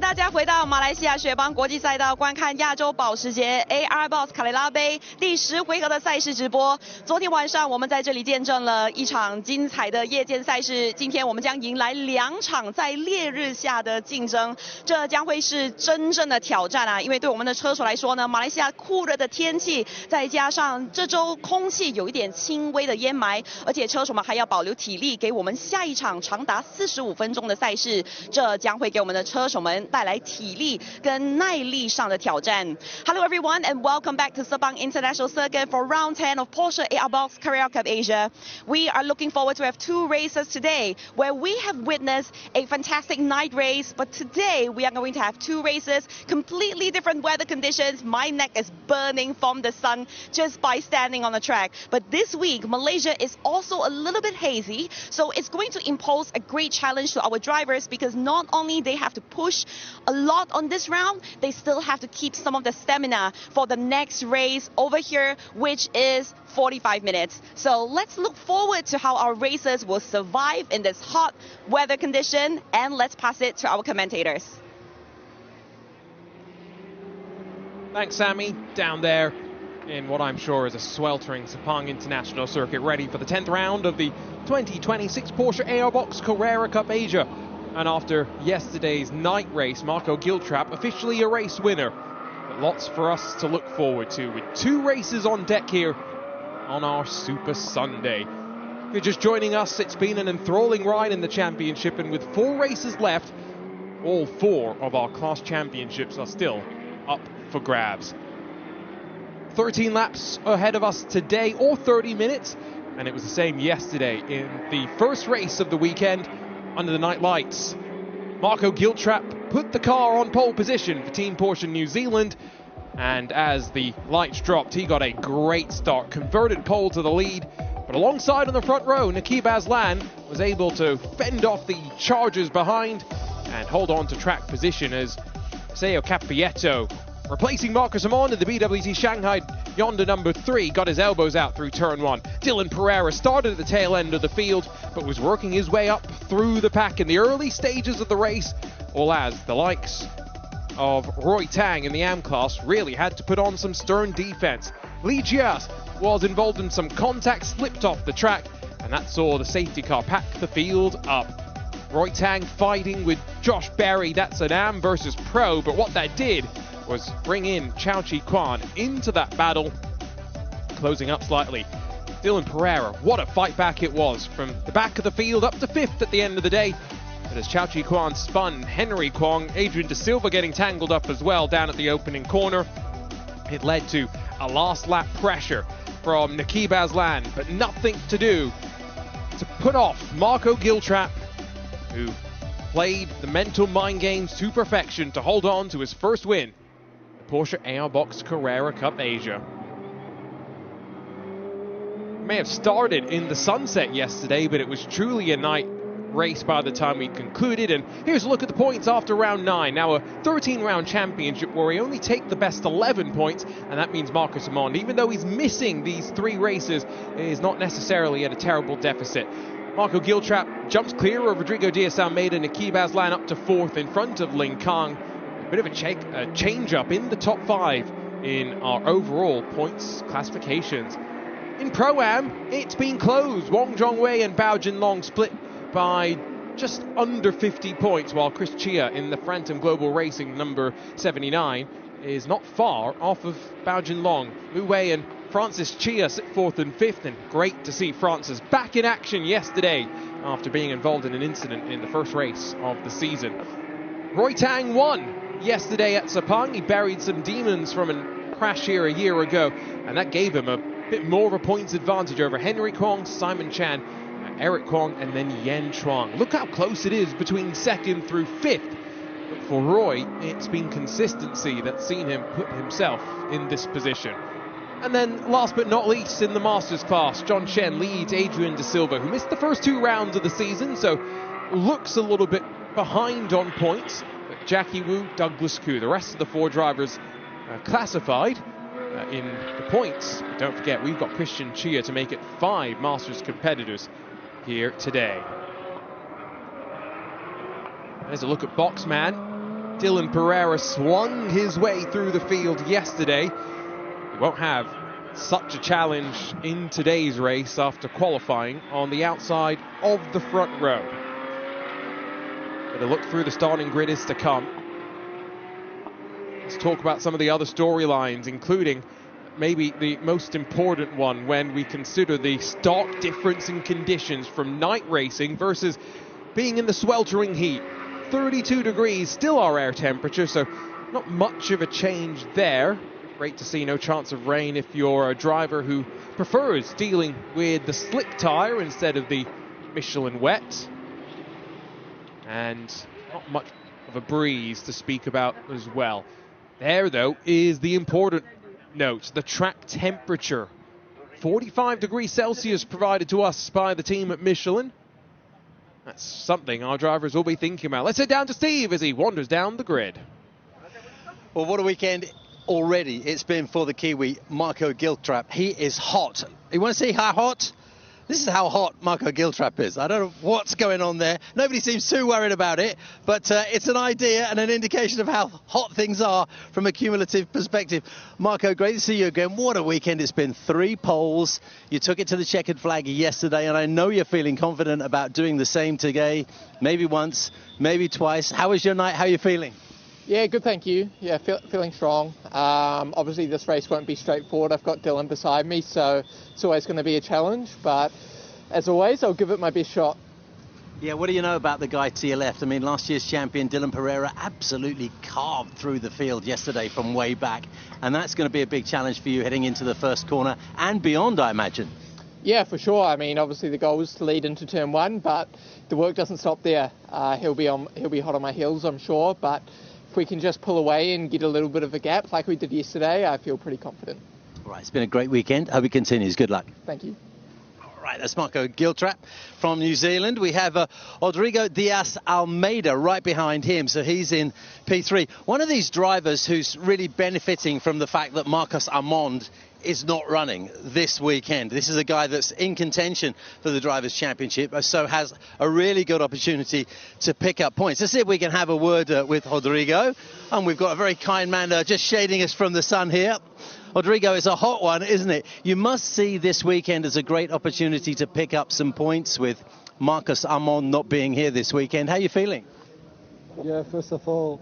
大家回到马来西亚雪邦国际赛道，观看亚洲保时捷 ARbox 卡雷拉杯第10回合的赛事直播。昨天晚上我们在这里见证了一场精彩的夜间赛事，今天我们将迎来2场在烈日下的竞争，这将会是真正的挑战啊！因为对我们的车手来说呢，马来西亚酷热的天气，再加上这周空气有一点轻微的烟霾，而且车手们还要保留体力，给我们下一场长达45分钟的赛事，这将会给我们的车手们带来体力跟耐力上的挑战。Hello everyone and welcome back to Sepang International Circuit for round 10 of Porsche ARbox Carrera Cup Asia. We are looking forward to have 2 races today where we have witnessed a fantastic night race, but today we are going to have 2 races, completely different weather conditions. My neck is burning from the sun just by standing on the track. But this week, Malaysia is also a little bit hazy, so it's going to impose a great challenge to our drivers because not only they have to push a lot on this round, they still have to keep some of the stamina for the next race over here, which is 45 minutes. So let's look forward to how our racers will survive in this hot weather condition, and let's pass it to our commentators. Thanks, Sammy. Down there in what I'm sure is a sweltering Sepang International Circuit, ready for the 10th round of the 2026 Porsche ARbox Carrera Cup Asia. And after yesterday's night race, Marco Giltrap officially a race winner. But lots for us to look forward to, with 2 races on deck here on our Super Sunday. If you're just joining us, it's been an enthralling ride in the championship, and with 4 races left, all 4 of our class championships are still up for grabs. 13 laps ahead of us today, or 30 minutes, and it was the same yesterday in the first race of the weekend under the night lights. Marco Giltrap put the car on pole position for Team Porsche New Zealand, and as the lights dropped, he got a great start, converted pole to the lead, but alongside on the front row, Nakib Aslan was able to fend off the chargers behind and hold on to track position as Seo Capietto, replacing Marcus Amon in the BWT Shanghai Yonder number 3, got his elbows out through turn 1. Dylan Pereira started at the tail end of the field, but was working his way up through the pack in the early stages of the race, all as the likes of Roy Tang in the AM class really had to put on some stern defense. Lee Jias was involved in some contact, slipped off the track, and that saw the safety car pack the field up. Roy Tang fighting with Josh Berry, that's an AM versus Pro, but what that did was bring in Chao Chi Kwan into that battle, closing up slightly. Dylan Pereira, what a fight back it was, from the back of the field up to 5th at the end of the day. But as Chao Chi Kwan spun, Henry Kwong, Adrian De Silva getting tangled up as well down at the opening corner. It led to a last lap pressure from Nakib Aslan, but nothing to do to put off Marco Giltrap, who played the mental mind games to perfection to hold on to his first win, the Porsche ARbox Carrera Cup Asia. May have started in the sunset yesterday, but it was truly a night race by the time we concluded. And here's a look at the points after round 9. Now a 13-round championship where we only take the best 11 points, and that means Marcus Amon, even though he's missing these 3 races, is not necessarily at a terrible deficit. Marco Giltrap jumps clear of Rodrigo Diaz-Almeida, Nakib Aslan up to 4th in front of Ling Kang. A bit of a change-up in the top 5 in our overall points classifications. In Pro-Am, it's been closed. Wong Zhongwei and Bao Jinlong split by just under 50 points, while Chris Chia in the Phantom Global Racing number 79 is not far off of Bao Jinlong. Lu Wei and Francis Chia sit 4th and 5th, and great to see Francis back in action yesterday after being involved in an incident in the first race of the season. Roy Tang won yesterday at Sepang. He buried some demons from a crash here a year ago, and that gave him a bit more of a points advantage over Henry Kwong, Simon Chan, Eric Kwong, and then Yen Chuang. Look how close it is between 2nd through 5th. But for Roy, it's been consistency that's seen him put himself in this position. And then, last but not least, in the Masters class, John Shen leads Adrian De Silva, who missed the first 2 rounds of the season, so looks a little bit behind on points. But Jackie Wu, Douglas Koo, the rest of the 4 drivers classified in the points. But don't forget, we've got Christian Chia to make it 5 Masters competitors here today. There's a look at Boxman. Dylan Carrera swung his way through the field yesterday. He won't have such a challenge in today's race after qualifying on the outside of the front row. But a look through the starting grid is to come. Let's talk about some of the other storylines, including maybe the most important one when we consider the stark difference in conditions from night racing versus being in the sweltering heat. 32 degrees, still our air temperature, so not much of a change there. Great to see no chance of rain if you're a driver who prefers dealing with the slick tyre instead of the Michelin wet. And not much of a breeze to speak about as well. There, though, is the important note, the track temperature. 45 degrees Celsius provided to us by the team at Michelin. That's something our drivers will be thinking about. Let's head down to Steve as he wanders down the grid. Well, what a weekend already it's been for the Kiwi, Marco Giltrap. He is hot. You want to see how hot? This is how hot Marco Giltrap is. I don't know what's going on there. Nobody seems too worried about it, but it's an idea and an indication of how hot things are from a cumulative perspective. Marco, great to see you again. What a weekend it's been. 3 poles. You took it to the checkered flag yesterday, and I know you're feeling confident about doing the same today. Maybe once, maybe twice. How was your night? How are you feeling? Yeah, good, thank you. Yeah, feeling strong. Obviously, this race won't be straightforward. I've got Dylan beside me, so it's always going to be a challenge. But as always, I'll give it my best shot. Yeah, what do you know about the guy to your left? I mean, last year's champion, Dylan Carrera, absolutely carved through the field yesterday from way back. And that's going to be a big challenge for you heading into the first corner and beyond, I imagine. Yeah, for sure. I mean, obviously the goal is to lead into turn 1, but the work doesn't stop there. He'll be hot on my heels, I'm sure, but if we can just pull away and get a little bit of a gap like we did yesterday, I feel pretty confident. All right, it's been a great weekend. Hope it continues. Good luck. Thank you. All right, that's Marco Giltrap from New Zealand. We have Rodrigo Diaz-Almeida right behind him, so he's in P3. One of these drivers who's really benefiting from the fact that Marcus Armand is not running this weekend. This is a guy that's in contention for the Drivers' Championship, so has a really good opportunity to pick up points. Let's see if we can have a word with Rodrigo. And we've got a very kind man just shading us from the sun here. Rodrigo, is a hot one, isn't it? You must see this weekend as a great opportunity to pick up some points with Marcus Armand not being here this weekend. How are you feeling? Yeah, first of all,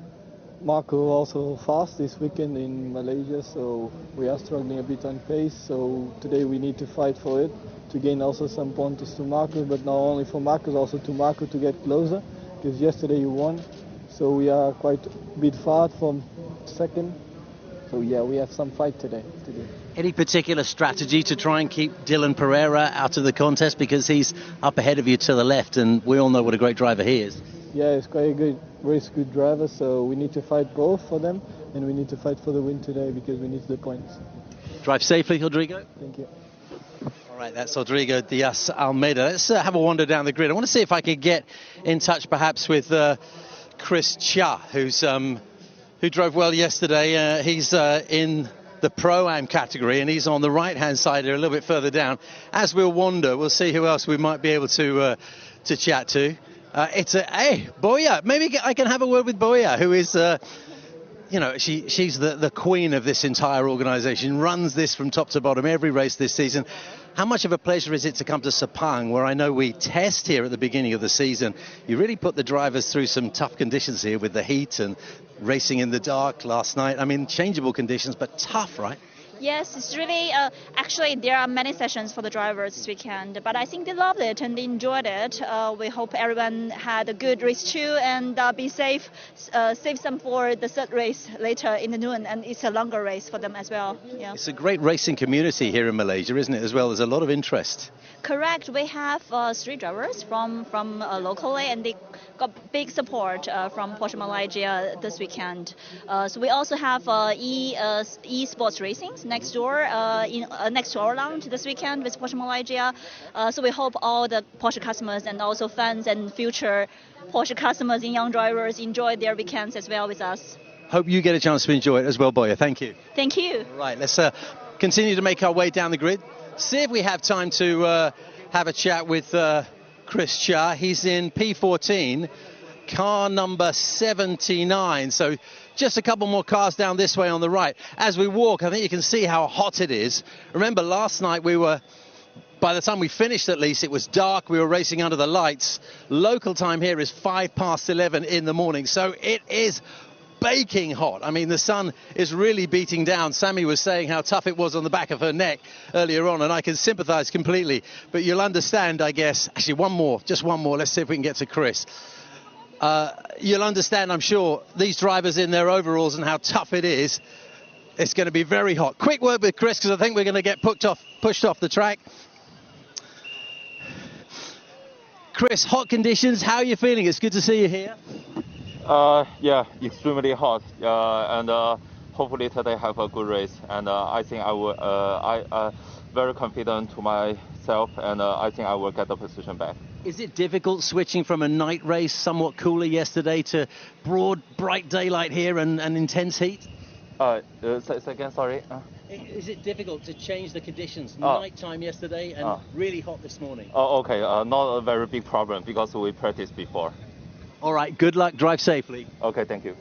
Marco also fast this weekend in Malaysia, so we are struggling a bit on pace. So today we need to fight for it to gain also some points to Marco, but not only for Marco, also to Marco to get closer, because yesterday you won. So we are quite a bit far from second. So yeah, we have some fight today. Any particular strategy to try and keep Dylan Carrera out of the contest, because he's up ahead of you to the left, and we all know what a great driver he is? Yeah, he's quite a good, very good driver, so we need to fight both for them, and we need to fight for the win today because we need the points. Drive safely, Rodrigo. Thank you. All right, that's Rodrigo Diaz-Almeida. Let's have a wander down the grid. I want to see if I could get in touch perhaps with Chris Chia, who drove well yesterday. He's in the Pro-Am category, and he's on the right-hand side here, a little bit further down. As we'll wander, we'll see who else we might be able to chat to. Hey, Boya. Maybe I can have a word with Boya, who is, she's the queen of this entire organisation, runs this from top to bottom, every race this season. How much of a pleasure is it to come to Sepang, where I know we test here at the beginning of the season? You really put the drivers through some tough conditions here with the heat and racing in the dark last night. I mean, changeable conditions, but tough, right? Yes, it's really, actually there are many sessions for the drivers this weekend, but I think they loved it and they enjoyed it. We hope everyone had a good race too, and be safe, save some for the third race later in the noon, and it's a longer race for them as well. Yeah. It's a great racing community here in Malaysia, isn't it, as well? There's a lot of interest. Correct. We have 3 drivers from locally, and they got big support from Porsche Malaysia this weekend. So we also have e-sports racing next door next to our lounge this weekend with Porsche Malaysia. So we hope all the Porsche customers and also fans and future Porsche customers and young drivers enjoy their weekends as well with us. Hope you get a chance to enjoy it as well, Boya. Thank you. Thank you. All right, let's continue to make our way down the grid. See if we have time to have a chat with Chris Chia. He's in P14. car number 79. So just a couple more cars down this way on the right. As we walk, I think you can see how hot it is. Remember, last night by the time we finished, at least, it was dark. We were racing under the lights. Local time here is 11:05 in the morning. So it is baking hot. I mean, the sun is really beating down. Sammy was saying how tough it was on the back of her neck earlier on, and I can sympathize completely. But you'll understand, I guess. Actually, just one more. Let's see if we can get to Chris. You'll understand, I'm sure, these drivers in their overalls and how tough it is. It's going to be very hot. Quick word with Chris, because I think we're going to get pushed off the track. Chris, hot conditions. How are you feeling? It's good to see you here. Yeah, extremely hot, and hopefully today have a good race. And I think I will. I very confident to myself, and I think I will get the position back. Is it difficult switching from a night race, somewhat cooler yesterday, to broad, bright daylight here and intense heat? Say again, sorry. Is it difficult to change the conditions? Night time yesterday and really hot this morning. Oh, okay. Not a very big problem because we practiced before. All right, good luck, drive safely. Okay, thank you.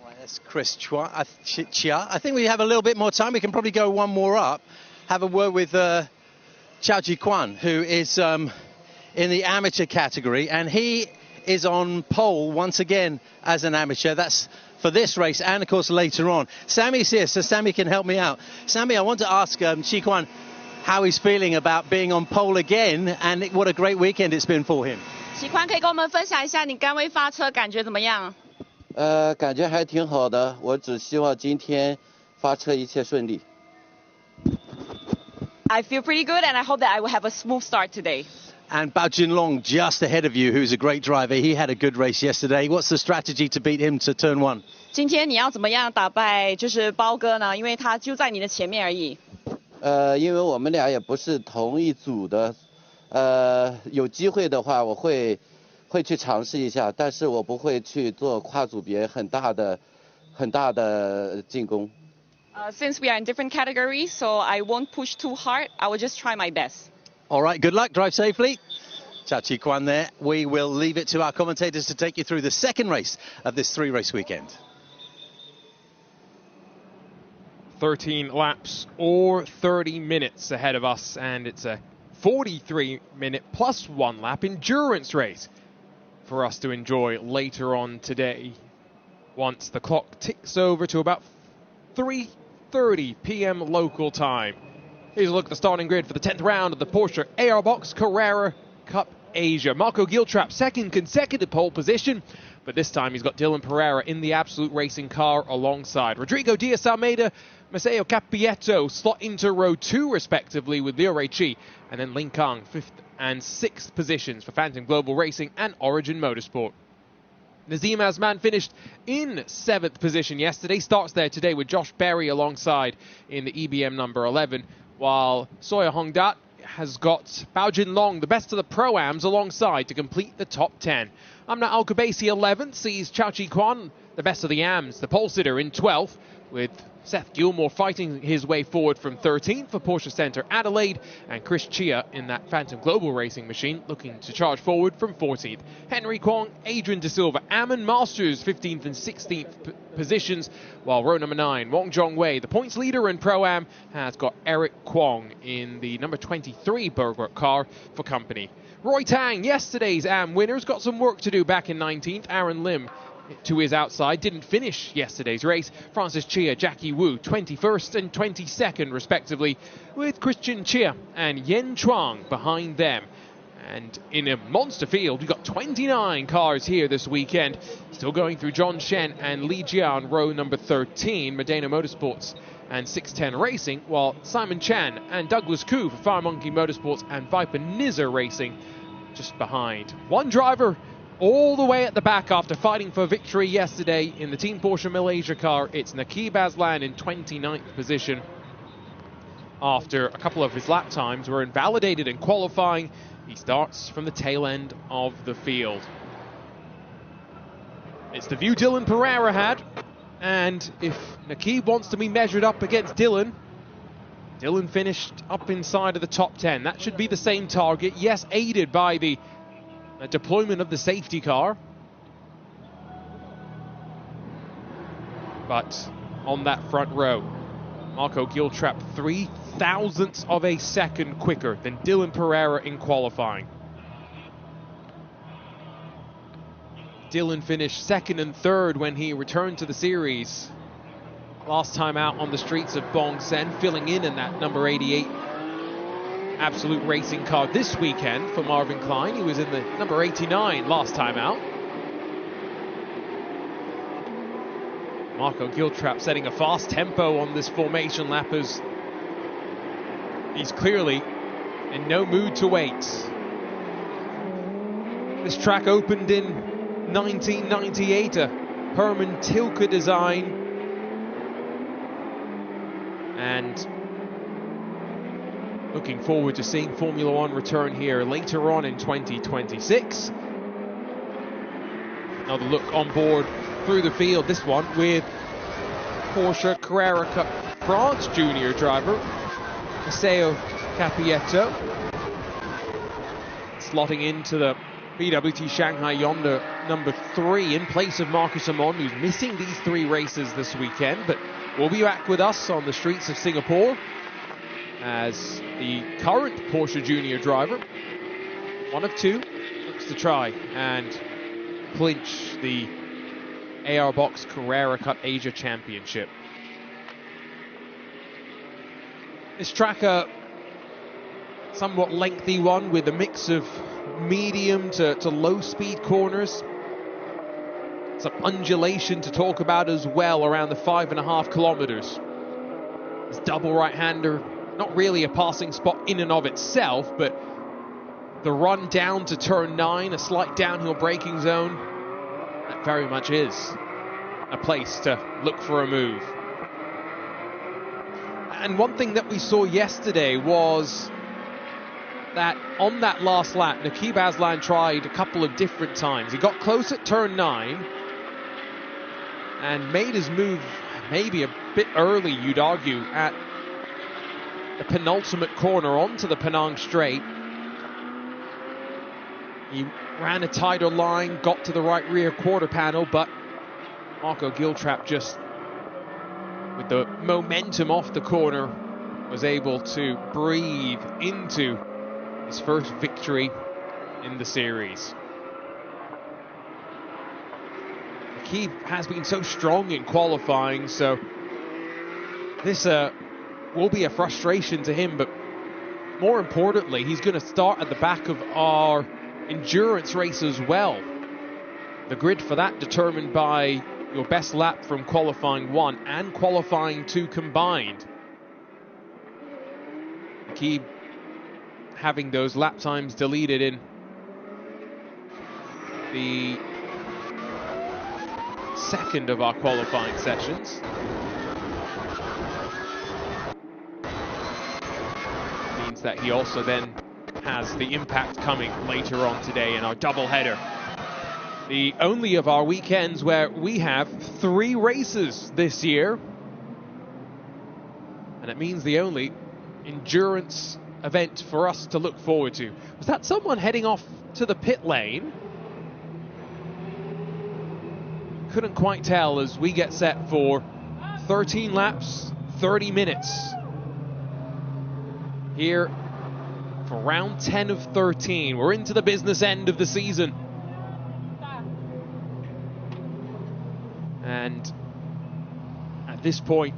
All right, that's Chris Chia. I think we have a little bit more time. We can probably go one more up. Have a word with Chao Ji Kwan, who is in the amateur category, and he is on pole once again as an amateur. That's for this race and, of course, later on. Sammy's here, so Sammy can help me out. Sammy, I want to ask Ji Kwan how he's feeling about being on pole again, and what a great weekend it's been for him. 喜欢可以跟我们分享一下你刚位发车感觉怎么样？感觉还挺好的，我只希望今天发车一切顺利。I feel pretty good, and I hope that I will have a smooth start today. And Bao Junlong just ahead of you, who's a great driver. He had a good race yesterday. What's the strategy to beat him to turn one? 今天你要怎么样打败就是包哥呢？因为他就在你的前面而已。因为我们俩也不是同一组的。有机会的话，我会去尝试一下，但是我不会去做跨组别很大的进攻。Since we are in different categories, so I won't push too hard. I will just try my best. All right, good luck. Drive safely. Chao Ji Kwan there. We will leave it to our commentators to take you through the second race of this three-race weekend. 13 laps or 30 minutes ahead of us, and it's a 43-minute plus 1 lap endurance race for us to enjoy later on today, once the clock ticks over to about 3:30 p.m. local time. Here's a look at the starting grid for the 10th round of the Porsche ARbox Carrera Cup Asia. Marco Giltrap, second consecutive pole position, but this time he's got Dylan Pereira in the Absolute Racing car alongside. Rodrigo Diaz-Almeida, Maceo Capietto slot into row 2 respectively with Liu Ruiqi, and then Lin Kang 5th and 6th positions for Phantom Global Racing and Origin Motorsport. Nazim Azman finished in 7th position yesterday, starts there today with Josh Berry alongside in the EBM number 11, while Sawyer Hongdat has got Bao Junlong, the best of the Pro-Ams, alongside to complete the top 10. Amna Al-Kubaisi 11th sees Chao Ji Kwan, the best of the Ams, the pole sitter, in 12th, with Seth Gilmore fighting his way forward from 13th for Porsche Centre Adelaide, and Chris Chia in that Phantom Global Racing machine looking to charge forward from 14th. Henry Kwong, Adrian De Silva, Ammon Masters 15th and 16th positions, while row number 9, Wong Jong Wei, the points leader in Pro-Am, has got Eric Kwong in the number 23 Bergwerk car for company. Roy Tang, yesterday's Am winner, has got some work to do back in 19th. Aaron Lim to his outside didn't finish yesterday's race. Francis Chia, Jackie Wu 21st and 22nd respectively, with Christian Chia and Yen Chuang behind them. And in a monster field, we've got 29 cars here this weekend, still going through John Shen and Li Jia on row number 13, Medina Motorsports and 610 Racing, while Simon Chan and Douglas Koo for Fire Monkey Motorsports and Viper Nizza Racing just behind. One driver all the way at the back after fighting for victory yesterday in the Team Porsche Malaysia car. It's Nakib Aslan in 29th position. After a couple of his lap times were invalidated in qualifying, he starts from the tail end of the field. It's the view Dylan Pereira had, and if Nakib wants to be measured up against Dylan finished up inside of the top 10. That should be the same target, yes, aided by the deployment of the safety car. but on that front row, Marco Giltrap 0.003 of a second quicker than Dylan Pereira in qualifying. Dylan finished second and third when he returned to the series last time out on the streets of Bong Sen, filling in that number 88 Absolute Racing car this weekend for Marvin Klein. He was in the number 89 last time out. Marco Giltrap setting a fast tempo on this formation lap as he's clearly in no mood to wait. This track opened in 1998, a Herman Tilke design, and looking forward to seeing Formula One return here later on in 2026. Another look on board through the field, this one with Porsche Carrera Cup France Junior driver Matteo Capietto, slotting into the BWT Shanghai Yonder number 3 in place of Marcus Amon, who's missing these 3 races this weekend, but will be back with us on the streets of Singapore as the current Porsche Junior driver, one of 2, looks to try and clinch the ARbox Carrera Cup Asia Championship. This track, a somewhat lengthy one with a mix of medium to low speed corners. Some undulation to talk about as well around the 5.5 kilometers. This double right-hander, not really a passing spot in and of itself, but the run down to turn 9, a slight downhill braking zone, that very much is a place to look for a move. And one thing that we saw yesterday was that on that last lap, Naqib Aslan tried a couple of different times. He got close at turn 9 and made his move maybe a bit early, you'd argue, at the penultimate corner onto the Penang Straight. He ran a tighter line, got to the right rear quarter panel, but Marco Giltrap, just with the momentum off the corner, was able to breathe into his first victory in the series. He has been so strong in qualifying, so this will be a frustration to him, but more importantly, he's going to start at the back of our endurance race as well. The grid for that determined by your best lap from qualifying 1 and qualifying 2 combined. Keep having those lap times deleted in the second of our qualifying sessions. Means that he also then has the impact coming later on today in our double header. The only of our weekends where we have 3 races this year. And it means the only endurance event for us to look forward to. Was that someone heading off to the pit lane? Couldn't quite tell as we get set for 13 laps, 30 minutes. Here for round 10 of 13. We're into the business end of the season. And at this point,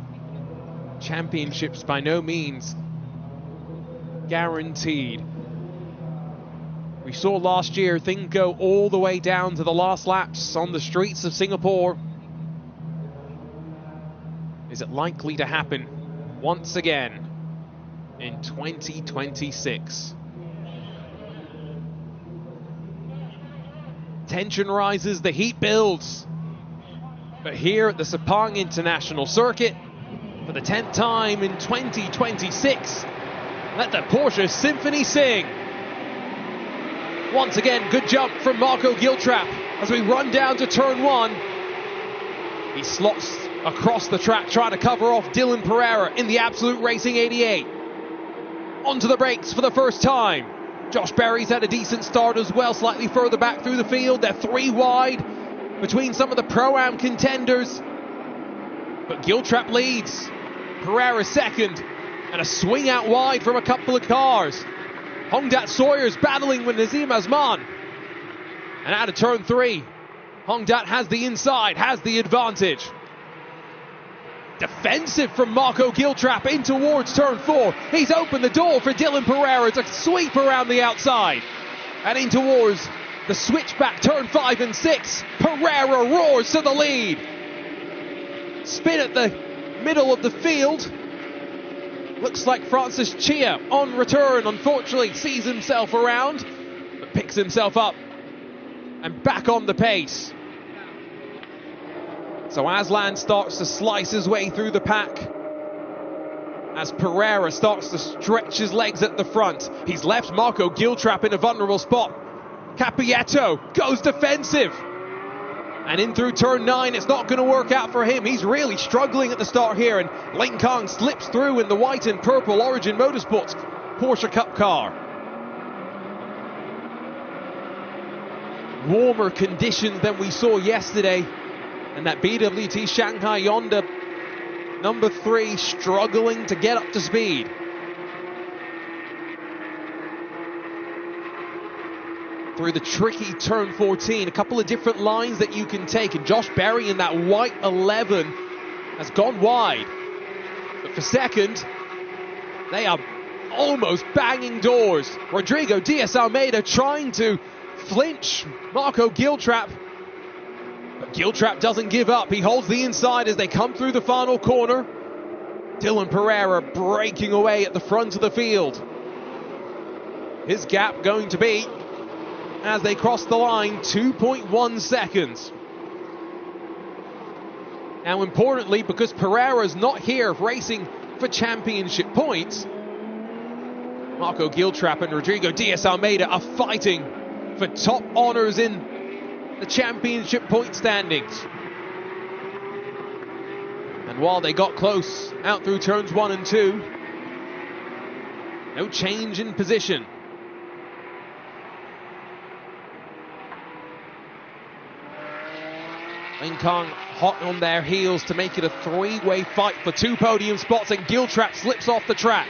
championships by no means guaranteed. We saw last year things go all the way down to the last laps on the streets of Singapore. Is it likely to happen once again in 2026? Tension rises, the heat builds. But here at the Sepang International Circuit, for the 10th time in 2026, let the Porsche Symphony sing. Once again, good jump from Marco Giltrap as we run down to turn 1. He slots across the track trying to cover off Dylan Pereira in the Absolute Racing 88. Onto the brakes for the first time. Josh Berry's had a decent start as well, slightly further back through the field. They're 3 wide between some of the Pro-Am contenders. But Giltrap leads. Carrera second. And a swing out wide from a couple of cars. Hongdat Sawyer's battling with Nazim Azman. And out of turn 3, Hongdat has the inside, has the advantage. Defensive from Marco Giltrap in towards turn 4. He's opened the door for Dylan Pereira to sweep around the outside. And in towards the switchback, turn 5 and 6. Pereira roars to the lead. Spin at the middle of the field. Looks like Francis Chia on return, unfortunately, sees himself around, but picks himself up and back on the pace. So Aslan starts to slice his way through the pack as Pereira starts to stretch his legs at the front. He's left Marco Giltrap in a vulnerable spot. Capieto goes defensive. And in through turn 9, it's not going to work out for him. He's really struggling at the start here. And Ling Kang slips through in the white and purple Origin Motorsports Porsche Cup car. Warmer conditions than we saw yesterday. And that BWT Shanghai Honda number 3 struggling to get up to speed. Through the tricky turn 14, a couple of different lines that you can take, and Josh Berry in that white 11 has gone wide. But for second, they are almost banging doors. Rodrigo Diaz-Almeida trying to flinch Marco Giltrap, but Giltrap doesn't give up. He holds the inside as they come through the final corner. Dylan Pereira breaking away at the front of the field. His gap going to be, as they cross the line, 2.1 seconds. Now, importantly, because Pereira's not here racing for championship points, Marco Giltrap and Rodrigo Diaz-Almeida are fighting for top honours in the championship point standings. And while they got close out through turns 1 and 2, no change in position. Ling Kang hot on their heels to make it a 3-way fight for 2 podium spots, and Giltrap slips off the track.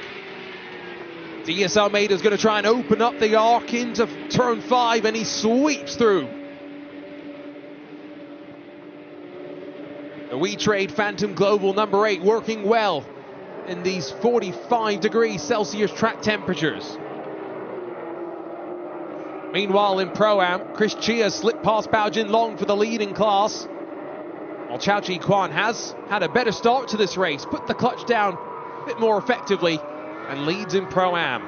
Diaz-Almeida is going to try and open up the arc into turn 5, and he sweeps through. The WeTrade Phantom Global number 8 working well in these 45 degrees Celsius track temperatures. Meanwhile in Pro-Am, Chris Chia slipped past Bao Jin Long for the lead in class. While Chao Chi Kwan has had a better start to this race, put the clutch down a bit more effectively and leads in Pro-Am.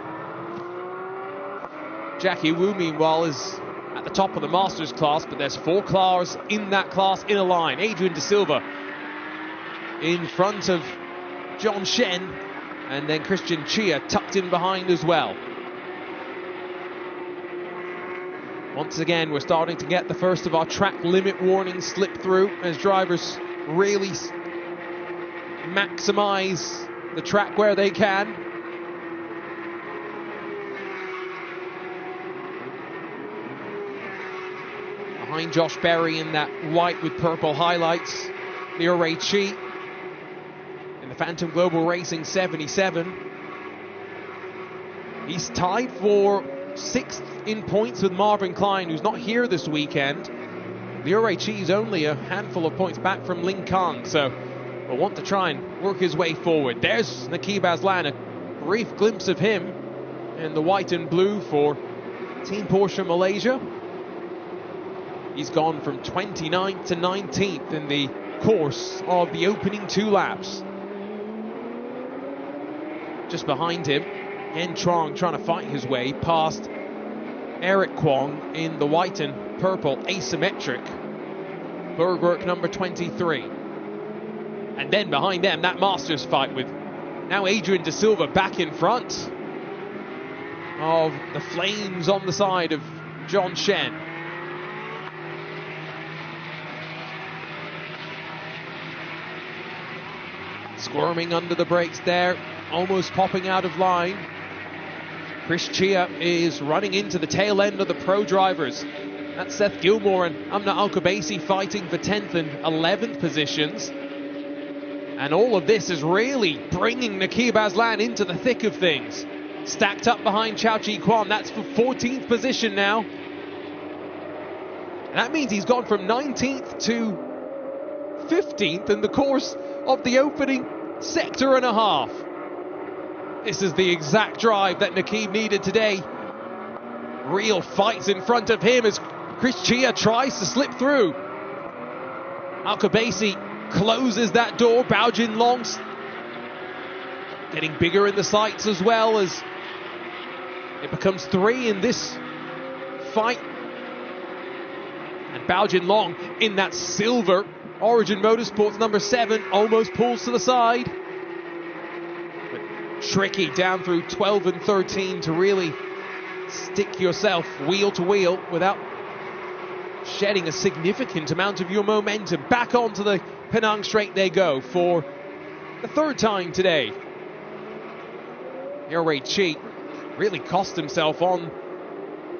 Jackie Wu, meanwhile, is at the top of the Masters class, but there's 4 cars in that class in a line. Adrian De Silva in front of John Shen, and then Christian Chia tucked in behind as well. Once again, we're starting to get the first of our track limit warnings slip through as drivers really maximize the track where they can. Behind Josh Berry in that white with purple highlights, Liu Rui Chi in the Phantom Global Racing 77. He's tied for 6th in points with Marvin Klein, who's not here this weekend. Liu Rui Chi is only a handful of points back from Ling Kang, so we'll want to try and work his way forward. There's Nakib Aslan, a brief glimpse of him in the white and blue for Team Porsche Malaysia. He's gone from 29th to 19th in the course of the opening 2 laps. Just behind him, Hen Trong trying to fight his way past Eric Kwong in the white and purple asymmetric Bergwerk number 23. And then behind them, that Masters fight with now Adrian De Silva back in front of the flames on the side of John Shen. Squirming under the brakes there, almost popping out of line. Chris Chia is running into the tail end of the pro drivers. That's Seth Gilmore and Amna Alkabasi fighting for 10th and 11th positions. And all of this is really bringing Nakib Aslan into the thick of things. Stacked up behind Chao Chi Kwan, that's for 14th position now. And that means he's gone from 19th to 15th in the course of the opening sector and a half. This is the exact drive that Nakib needed today. Real fights in front of him as Chris Chia tries to slip through. Al-Khabaisi closes that door. Bao Jin Long getting bigger in the sights as well, as it becomes 3 in this fight. And Bao Jin Long in that silver Origin Motorsports number 7 almost pulls to the side. But tricky down through 12 and 13 to really stick yourself wheel to wheel without shedding a significant amount of your momentum. Back onto the Penang Straight they go for the 3rd time today. Yurei Chi really cost himself on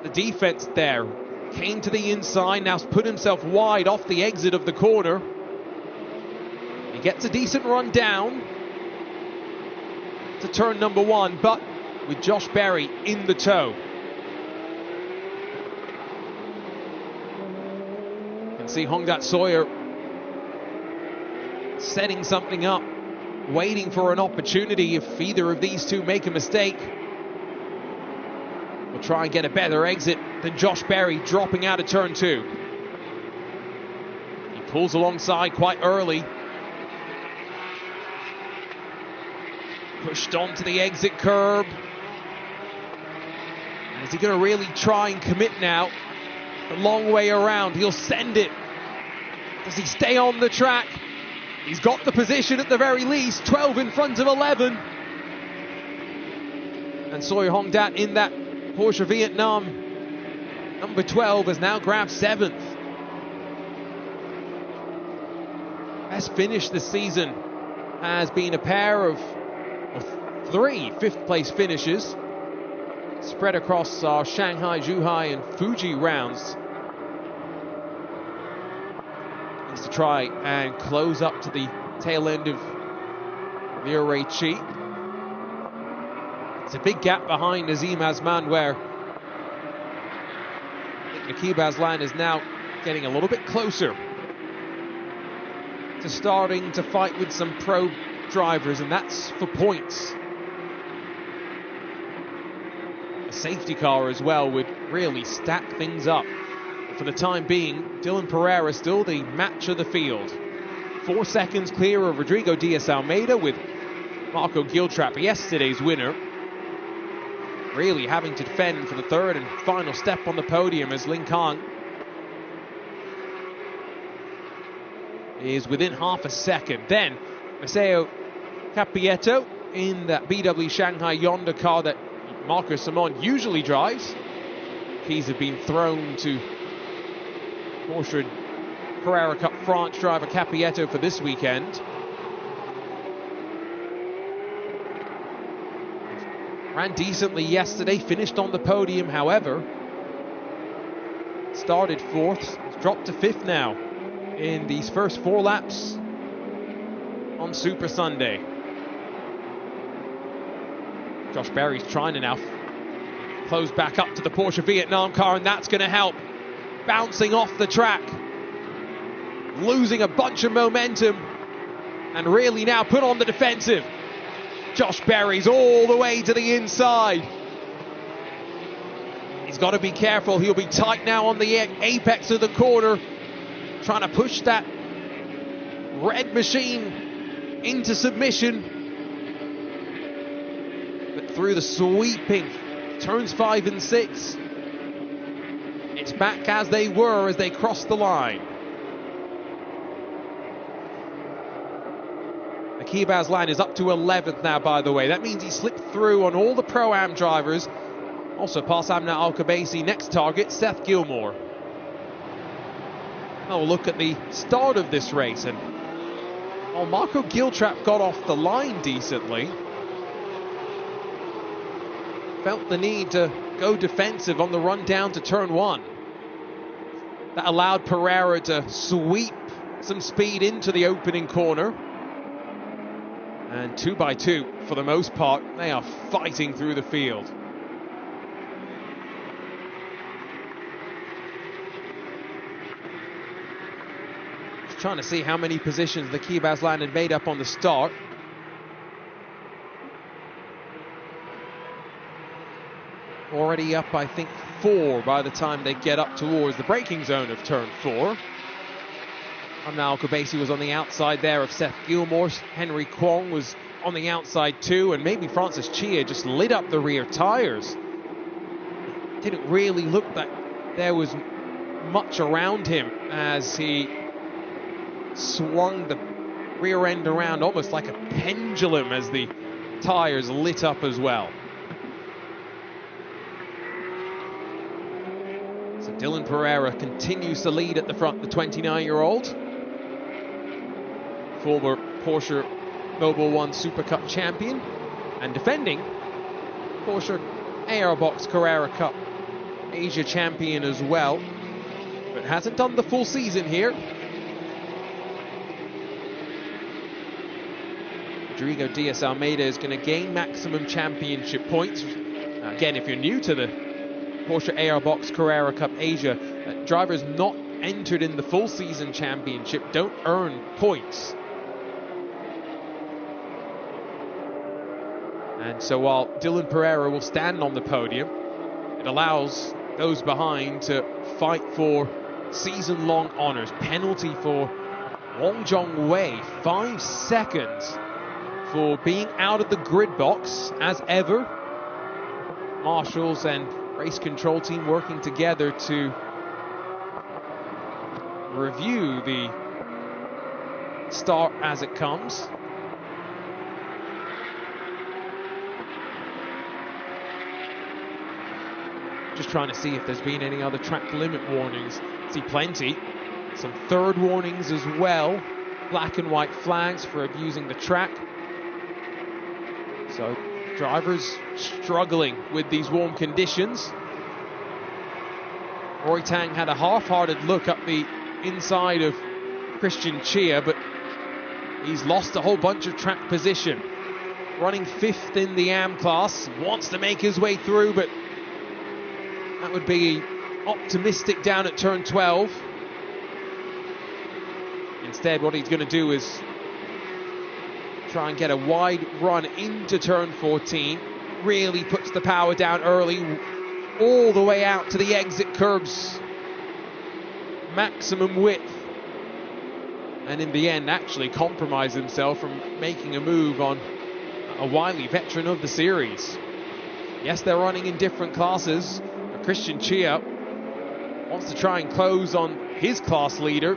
the defense there. Came to the inside, now put himself wide off the exit of the corner. He gets a decent run down to turn number 1, but with Josh Berry in the tow. You can see Hongdat Sawyer setting something up, waiting for an opportunity if either of these two make a mistake. We'll try and get a better exit than Josh Berry dropping out of turn 2. He pulls alongside quite early. Pushed onto the exit curb. And is he going to really try and commit now? The long way around. He'll send it. Does he stay on the track? He's got the position at the very least. 12 in front of 11. And Sawyer Hongdat in that Porsche Vietnam number 12 has now grabbed 7th. Best finish this season has been a pair of 3 5th place finishes spread across our Shanghai, Zhuhai and Fuji rounds. Needs to try and close up to the tail end of Yurei Chi. It's a big gap behind Nazim Azman, where I think Nakib Aslan is now getting a little bit closer to starting to fight with some pro drivers, and that's for points. A safety car as well would really stack things up. For the time being, Dylan Pereira still the match of the field. 4 seconds clear of Rodrigo Diaz Almeida, with Marco Giltrap, yesterday's winner, really having to defend for the 3rd and final step on the podium, as Lin Kang is within half a second. Then Maceo Capietto in that BW Shanghai Yonder car that Marcus Simon usually drives. Keys have been thrown to Porsche Carrera Cup France driver Capietto for this weekend. Ran decently yesterday, finished on the podium, however. Started 4th, dropped to 5th now in these first 4 laps on Super Sunday. Josh Berry's trying to now close back up to the Porsche Vietnam car, and that's going to help. Bouncing off the track, losing a bunch of momentum, and really now put on the defensive. Josh Berry's all the way to the inside. He's got to be careful. He'll be tight now on the apex of the corner, trying to push that red machine into submission. But through the sweeping turns 5 and 6, it's back as they were as they crossed the line. Nakib Aslan is up to 11th now, by the way. That means he slipped through on all the Pro-Am drivers. Also past Amna Al-Khabaisi. Next target, Seth Gilmore. Now we'll look at the start of this race. And Marco Giltrap got off the line decently. Felt the need to go defensive on the run down to turn 1. That allowed Pereira to sweep some speed into the opening corner. And 2 by 2, for the most part, they are fighting through the field. Just trying to see how many positions Nikita Bazlan had made up on the start. Already up, I think, 4 by the time they get up towards the braking zone of turn 4. Amna Alkabasi was on the outside there of Seth Gilmore. Henry Kwong was on the outside too, and maybe Francis Chia just lit up the rear tires. Didn't really look that there was much around him as he swung the rear end around almost like a pendulum as the tires lit up as well. So Dylan Pereira continues to lead at the front, the 29-year-old. Former Porsche Mobil 1 Super Cup champion and defending Porsche ARbox Carrera Cup Asia champion as well, but hasn't done the full season here. Rodrigo Diaz Almeida is going to gain maximum championship points. Again, if you're new to the Porsche ARbox Carrera Cup Asia, drivers not entered in the full season championship don't earn points. And so while Dylan Pereira will stand on the podium, it allows those behind to fight for season-long honors. Penalty for Wong Jong Wei, 5 seconds for being out of the grid box as ever. Marshals and race control team working together to review the start as it comes. Just trying to see if there's been any other track limit warnings. See plenty. Some third warnings as well. Black and white flags for abusing the track. So drivers struggling with these warm conditions. Roy Tang had a half-hearted look up the inside of Christian Chia, but he's lost a whole bunch of track position. Running 5th in the AM class, wants to make his way through, but that would be optimistic down at turn 12. Instead, what he's going to do is try and get a wide run into turn 14. Really puts the power down early, all the way out to the exit curbs. Maximum width. And in the end, actually compromised himself from making a move on a wily veteran of the series. Yes, they're running in different classes. Christian Chia wants to try and close on his class leader,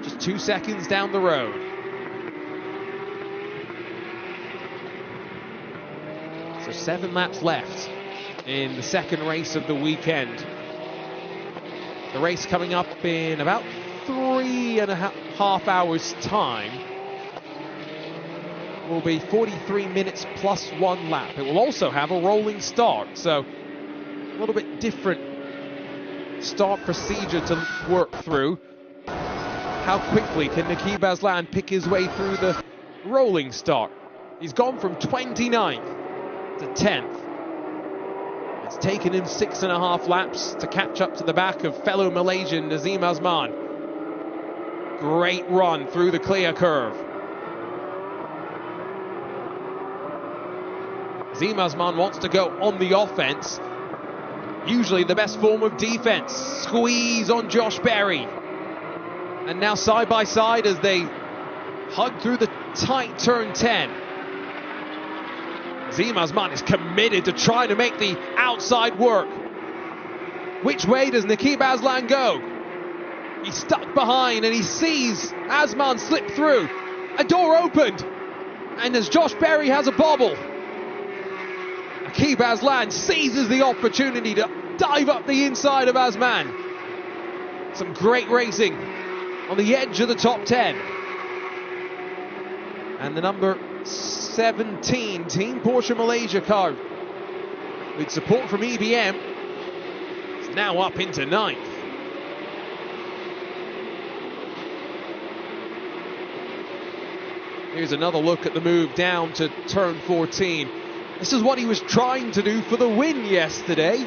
just 2 seconds down the road. So 7 laps left in the second race of the weekend. The race coming up in about 3.5 hours time will be 43 minutes plus 1 lap. It will also have a rolling start, so a little bit different start procedure to work through. How quickly can Nikita Bazlan pick his way through the rolling start? He's gone from 29th to 10th. It's taken him 6.5 laps to catch up to the back of fellow Malaysian Nazim Azman. Great run through the clear curve. Nazim Azman wants to go on the offense. Usually the best form of defense. Squeeze on Josh Berry. And now side by side as they hug through the tight turn 10. Nazim Azman is committed to trying to make the outside work. Which way does Nikita Bazlan go? He's stuck behind and he sees Azman slip through. A door opened. And as Josh Berry has a bobble, Nikita Bazlan seizes the opportunity to dive up the inside of Azman. Some great racing on the edge of the top 10. And the number 17 Team Porsche Malaysia car, with support from EBM, is now up into 9th. Here's another look at the move down to turn 14. This is what he was trying to do for the win yesterday.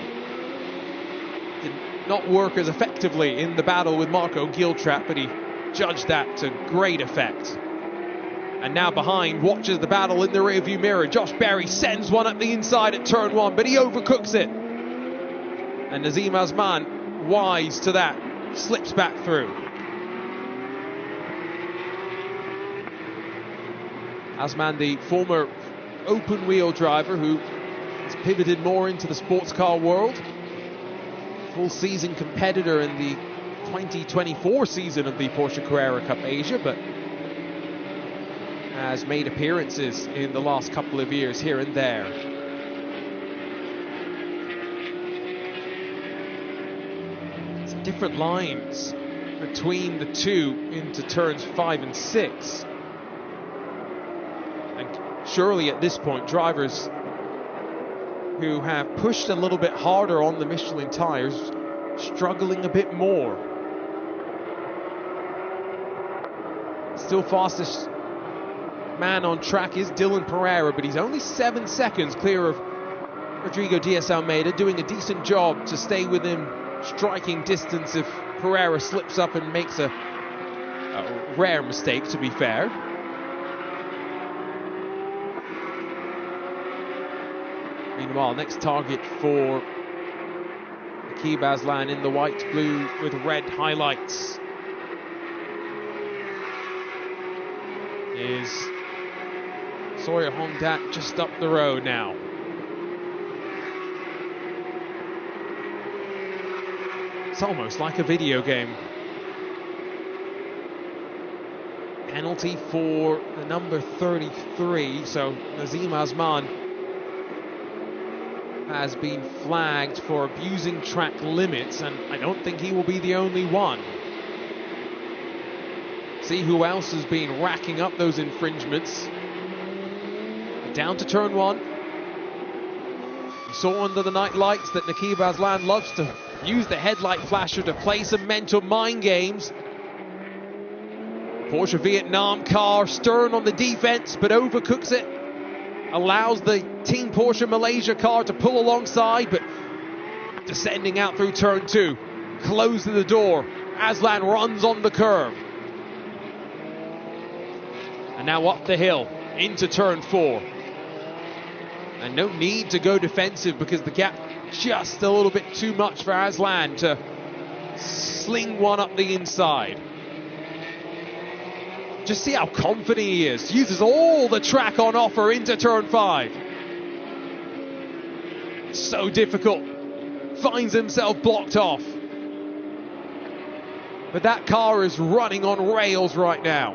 Did not work as effectively in the battle with Marco Giltrap, but he judged that to great effect. And now behind, watches the battle in the rearview mirror. Josh Berry sends one up the inside at turn 1, but he overcooks it. And Nazim Azman, wise to that, slips back through. Azman, the former open wheel driver who has pivoted more into the sports car world. Full season competitor in the 2024 season of the Porsche Carrera Cup Asia, but has made appearances in the last couple of years here and there. It's different lines between the two into turns 5 and 6. And surely at this point, drivers who have pushed a little bit harder on the Michelin tires struggling a bit more. Still fastest man on track is Dylan Pereira, but he's only 7 seconds clear of Rodrigo Diaz Almeida, doing a decent job to stay within striking distance if Pereira slips up and makes a rare mistake, to be fair. Meanwhile, next target for Naqib Aslan in the white, blue with red highlights is Sawyer Hongdat, just up the road now. It's almost like a video game. Penalty for the number 33, so Nazim Azman has been flagged for abusing track limits, and I don't think he will be the only one. See who else has been racking up those infringements. Down to turn 1. You saw under the night lights that Naqib Aslan loves to use the headlight flasher to play some mental mind games. Porsche Vietnam car stern on the defense, but overcooks it. Allows the Team Porsche Malaysia car to pull alongside, but descending out through turn 2. Closing the door. Aslan runs on the curve. And now up the hill into turn 4. And no need to go defensive because the gap just a little bit too much for Aslan to sling one up the inside. Just see how confident he is. Uses all the track on offer into turn 5. So difficult. Finds himself blocked off. But that car is running on rails right now.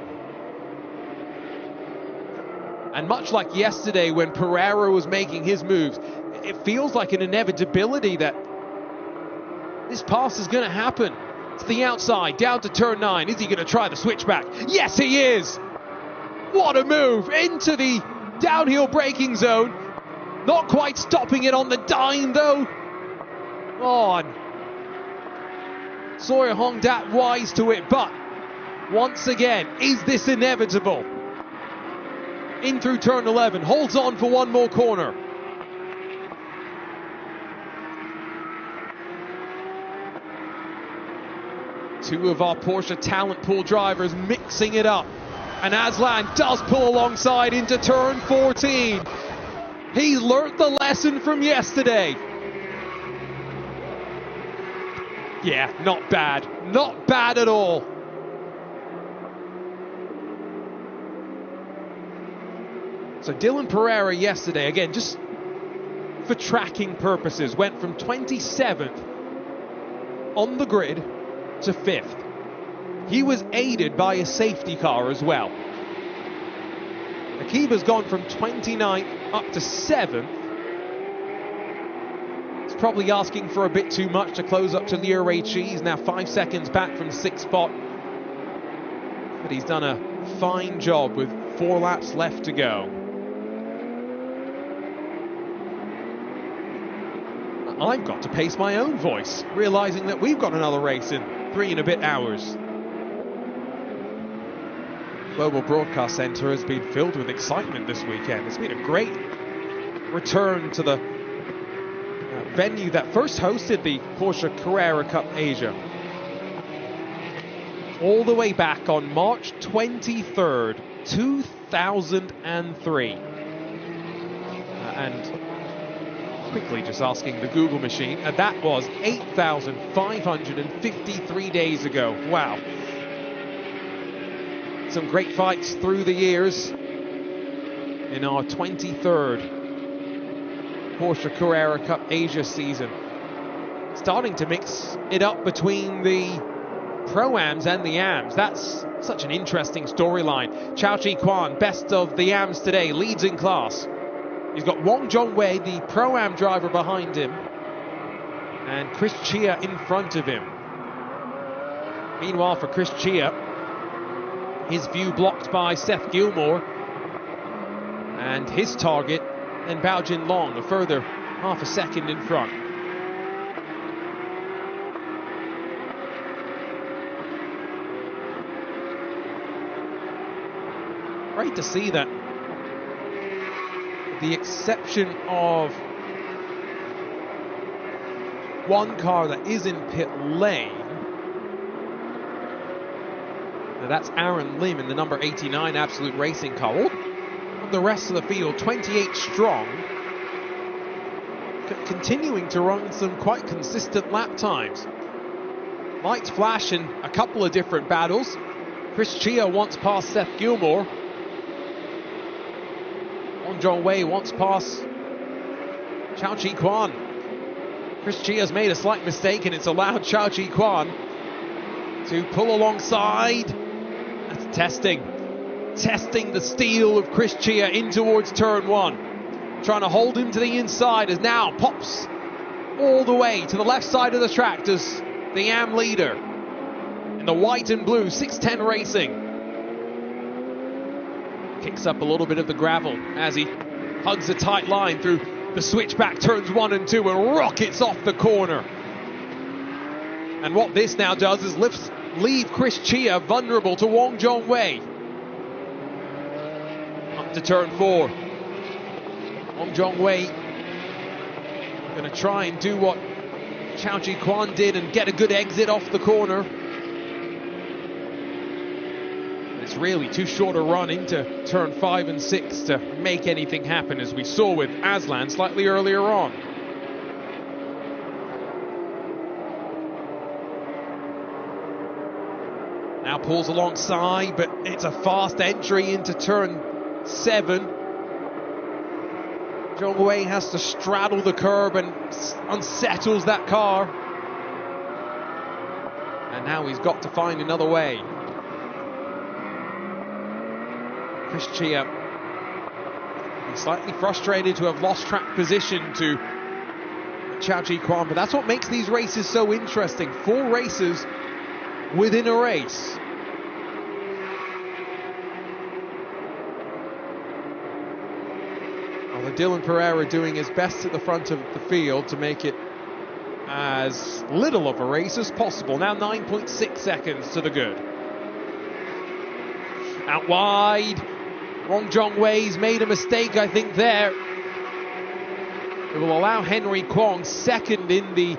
And much like yesterday when Pereira was making his moves, it feels like an inevitability that this pass is going to happen. To the outside, down to turn 9. Is he going to try the switchback? Yes, he is! What a move! Into the downhill braking zone. Not quite stopping it on the dime, though. On. Sawyer Hongdat wise to it, but once again, is this inevitable? In through turn 11, holds on for one more corner. Two of our Porsche talent pool drivers mixing it up. And Aslan does pull alongside into turn 14. He's learnt the lesson from yesterday. Yeah, not bad. Not bad at all. So Dylan Pereira yesterday, again, just for tracking purposes, went from 27th on the grid to 5th. He was aided by a safety car as well. Naqib gone from 29th up to 7th. It's probably asking for a bit too much to close up to Lior Reichi. He's now 5 seconds back from 6th spot. But he's done a fine job with 4 laps left to go. I've got to pace my own voice, realizing that we've got another race in 3 and a bit hours. Global Broadcast Centre has been filled with excitement this weekend. It's been a great return to the venue that first hosted the Porsche Carrera Cup Asia. All the way back on March 23rd, 2003. And quickly just asking the Google machine, and that was 8,553 days ago. Wow. Some great fights through the years in our 23rd Porsche Carrera Cup Asia season. Starting to mix it up between the Pro-Ams and the Ams. That's such an interesting storyline. Chao Chi Kwan, best of the Ams today, leads in class. He's got Wong Jong-wei, the Pro-Am driver, behind him, and Chris Chia in front of him. Meanwhile, for Chris Chia, his view blocked by Seth Gilmore, and his target, and Bao Jin Long, a further half a second in front. Great to see that, the exception of one car that is in pit lane. Now that's Aaron Lim in the number 89 Absolute Racing car. All of the rest of the field, 28 strong, continuing to run some quite consistent lap times. Lights flash in a couple of different battles. Chris Chia once past Seth Gilmore. Wong Jong-wei once past Chao Chi Kwan. Chris Chia's made a slight mistake and it's allowed Chao Chi Kwan to pull alongside. That's testing the steel of Chris Chia in towards turn one. Trying to hold him to the inside as now pops all the way to the left side of the track as the AM leader in the white and blue 610 Racing. Kicks up a little bit of the gravel as he hugs a tight line through the switchback turns 1 and 2 and rockets off the corner. And what this now does is leave Chris Chia vulnerable to Wong Jong-wei. Up to turn 4. Wong Jong-wei going to try and do what Chao Chi Kwan did and get a good exit off the corner. It's really too short a run into turn 5 and 6 to make anything happen, as we saw with Aslan slightly earlier on. Now pulls alongside, but it's a fast entry into turn 7. Jong-wei has to straddle the curb and unsettles that car. And now he's got to find another way. Chris Chia, he's slightly frustrated to have lost track position to Chao Chi Kwan, but that's what makes these races so interesting. 4 races within a race. Well, Dylan Pereira doing his best at the front of the field to make it as little of a race as possible. Now 9.6 seconds to the good. Out wide. Wong Jong-wei's made a mistake, I think, there. It will allow Henry Kwong, second in the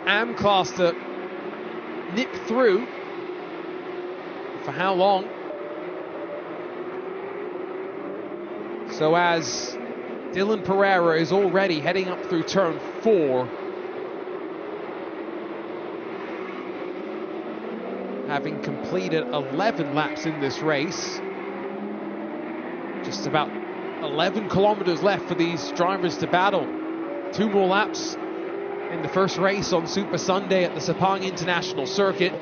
AM class, to nip through. For how long? So as Dylan Pereira is already heading up through turn 4, having completed 11 laps in this race. Just about 11 kilometers left for these drivers to battle. 2 more laps in the first race on Super Sunday at the Sepang International Circuit.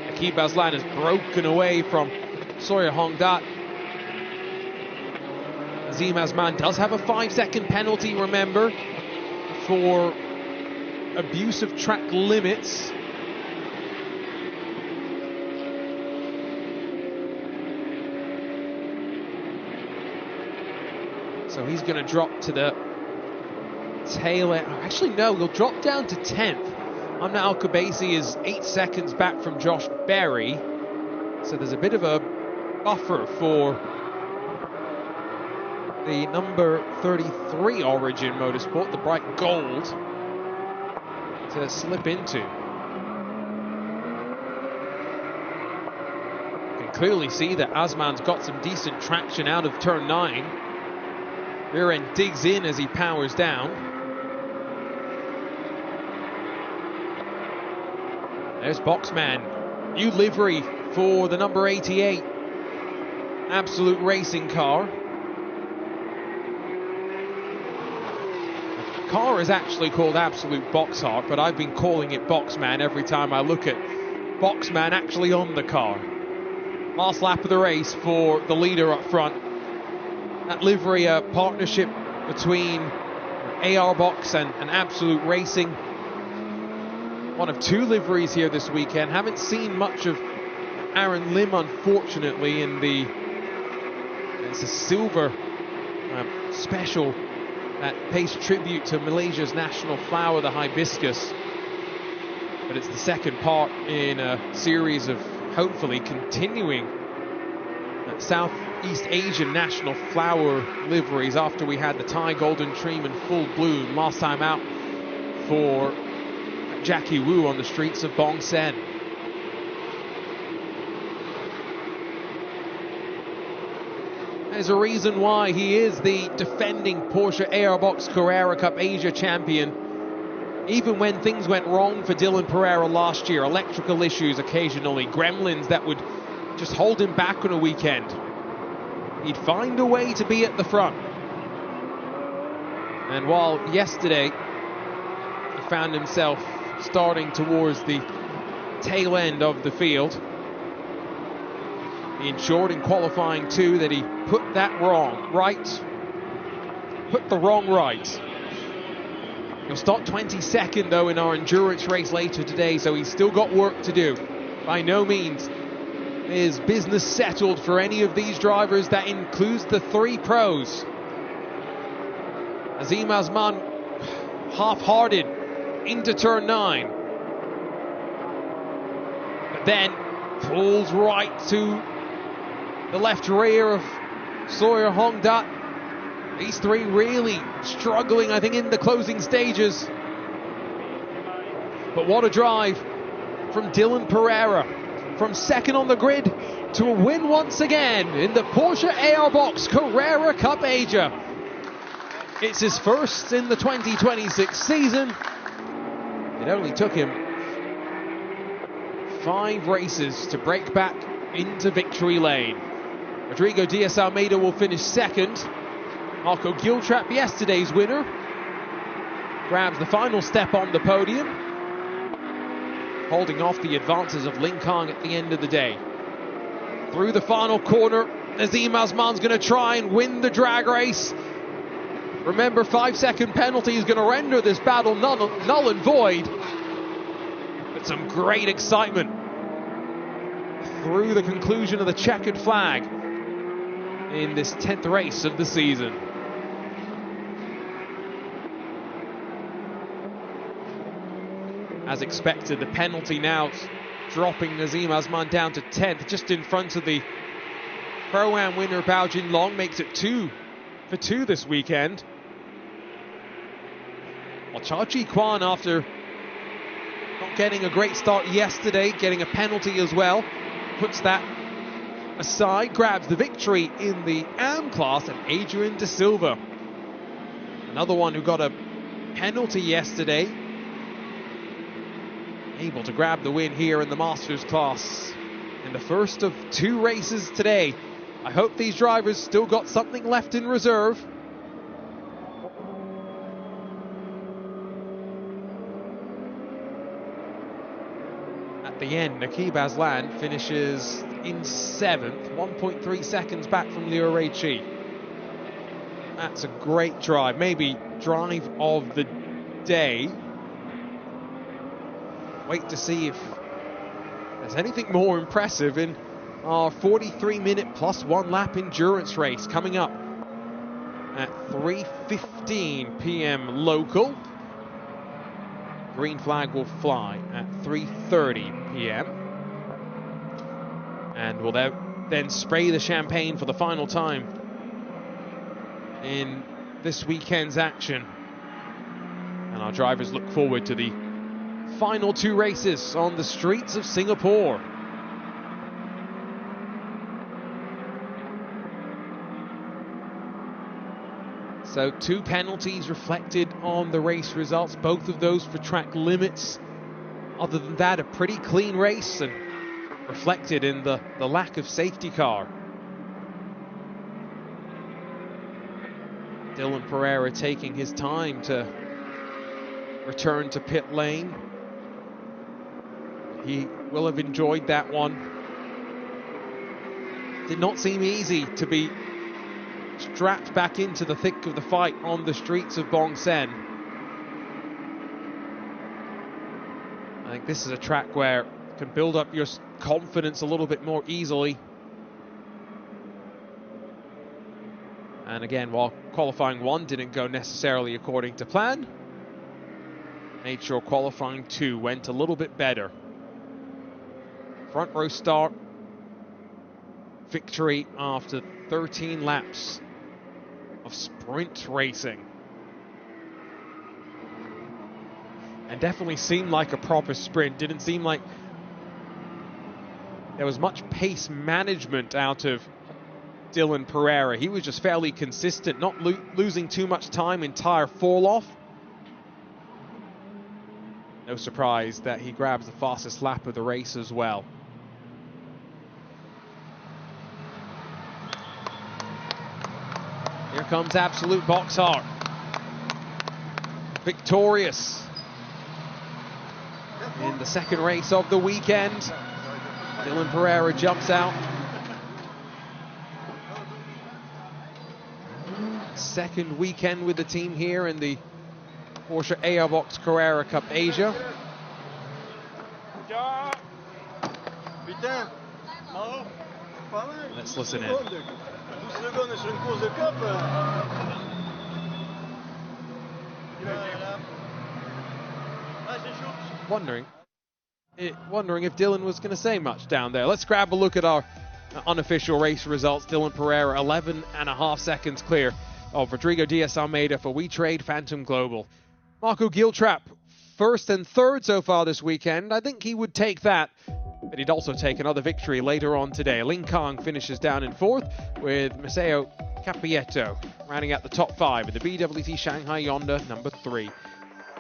Akib Aslan has broken away from Sawyer Hongdat. Azim Azman does have a 5-second penalty, remember, for abuse of track limits. So he's going to drop to the tail end. Actually, no, he'll drop down to 10th. Amna Al-Kubaisi is 8 seconds back from Josh Berry. So there's a bit of a buffer for the number 33 Origin Motorsport, the bright gold, to slip into. You can clearly see that Asman's got some decent traction out of turn 9. Rear end digs in as he powers down. There's Boxman. New livery for the number 88 Absolute Racing car. The car is actually called Absolute Boxheart, but I've been calling it Boxman every time I look at Boxman actually on the car. Last lap of the race for the leader up front. That livery, a partnership between ARbox and Absolute Racing. One of 2 liveries here this weekend. Haven't seen much of Aaron Lim, unfortunately, in the... It's a silver special that pays tribute to Malaysia's national flower, the hibiscus. But it's the second part in a series of hopefully continuing Southeast Asian national flower liveries after we had the Thai Golden Tream in full bloom last time out for Jackie Wu on the streets of Bong Sen. There's a reason why he is the defending Porsche ARbox Carrera Cup Asia champion. Even when things went wrong for Dylan Pereira last year, electrical issues occasionally, gremlins that would just hold him back on a weekend, he'd find a way to be at the front. And while yesterday he found himself starting towards the tail end of the field, he ensured in qualifying 2 that he put that put the wrong right. He'll start 22nd though in our endurance race later today, so he's still got work to do. By no means is business settled for any of these drivers. That includes the 3 pros. Azim Asman half-hearted into turn 9, but then pulls right to the left rear of Sawyer Hongdat. These 3 really struggling, I think, in the closing stages. But what a drive from Dylan Pereira, from second on the grid to a win once again in the Porsche ARbox Carrera Cup Asia. It's his first in the 2026 season. It only took him 5 races to break back into victory lane. Rodrigo Diaz-Almeida will finish second. Marco Giltrap, yesterday's winner, grabs the final step on the podium, holding off the advances of Lin Kang at the end of the day. Through the final corner, Azim Asman's going to try and win the drag race. Remember, 5-second penalty is going to render this battle null and void. But some great excitement through the conclusion of the checkered flag in this 10th race of the season. As expected, the penalty now dropping Azim Asman down to 10th, just in front of the Pro-Am winner Bao Jinlong. Makes it 2 for 2 this weekend. Well, Cha Chi Kwan, after not getting a great start yesterday, getting a penalty as well, puts that aside, grabs the victory in the AM class, and Adrian De Silva, another one who got a penalty yesterday, able to grab the win here in the Masters class in the first of 2 races today. I hope these drivers still got something left in reserve. At the end, Nakib Aslan finishes in 7th, 1.3 seconds back from Liu Reiqi. That's a great drive, maybe drive of the day. Wait to see if there's anything more impressive in our 43-minute plus 1 lap endurance race coming up at 3:15 p.m. local. Green flag will fly at 3:30 p.m. and will then spray the champagne for the final time in this weekend's action. And our drivers look forward to the final 2 races on the streets of Singapore. So 2 penalties reflected on the race results, both of those for track limits. Other than that, a pretty clean race and reflected in the lack of safety car. Dylan Pereira taking his time to return to pit lane. He will have enjoyed that one. Did not seem easy to be strapped back into the thick of the fight on the streets of Bong Sen. I think this is a track where you can build up your confidence a little bit more easily. And again, while qualifying 1 didn't go necessarily according to plan, made sure qualifying 2 went a little bit better. Front row start, victory after 13 laps of sprint racing. And definitely seemed like a proper sprint. Didn't seem like there was much pace management out of Dylan Pereira. He was just fairly consistent, not losing too much time in tire fall off. No surprise that he grabs the fastest lap of the race as well. Here comes Absolute Boxart. Victorious in the second race of the weekend. Dylan Pereira jumps out. Second weekend with the team here in the Porsche ARbox Carrera Cup Asia. Let's listen in. Wondering if Dylan was going to say much down there. Let's grab a look at our unofficial race results. Dylan Pereira 11.5 seconds clear of Rodrigo Diaz Almeida for We Trade Phantom Global. Marco Giltrap, 1st and 3rd so far this weekend. I think he would take that, but he'd also take another victory later on today. Ling Kang finishes down in 4th, with Maceo Capietto rounding out the top 5 in the BWT Shanghai Honda number 3.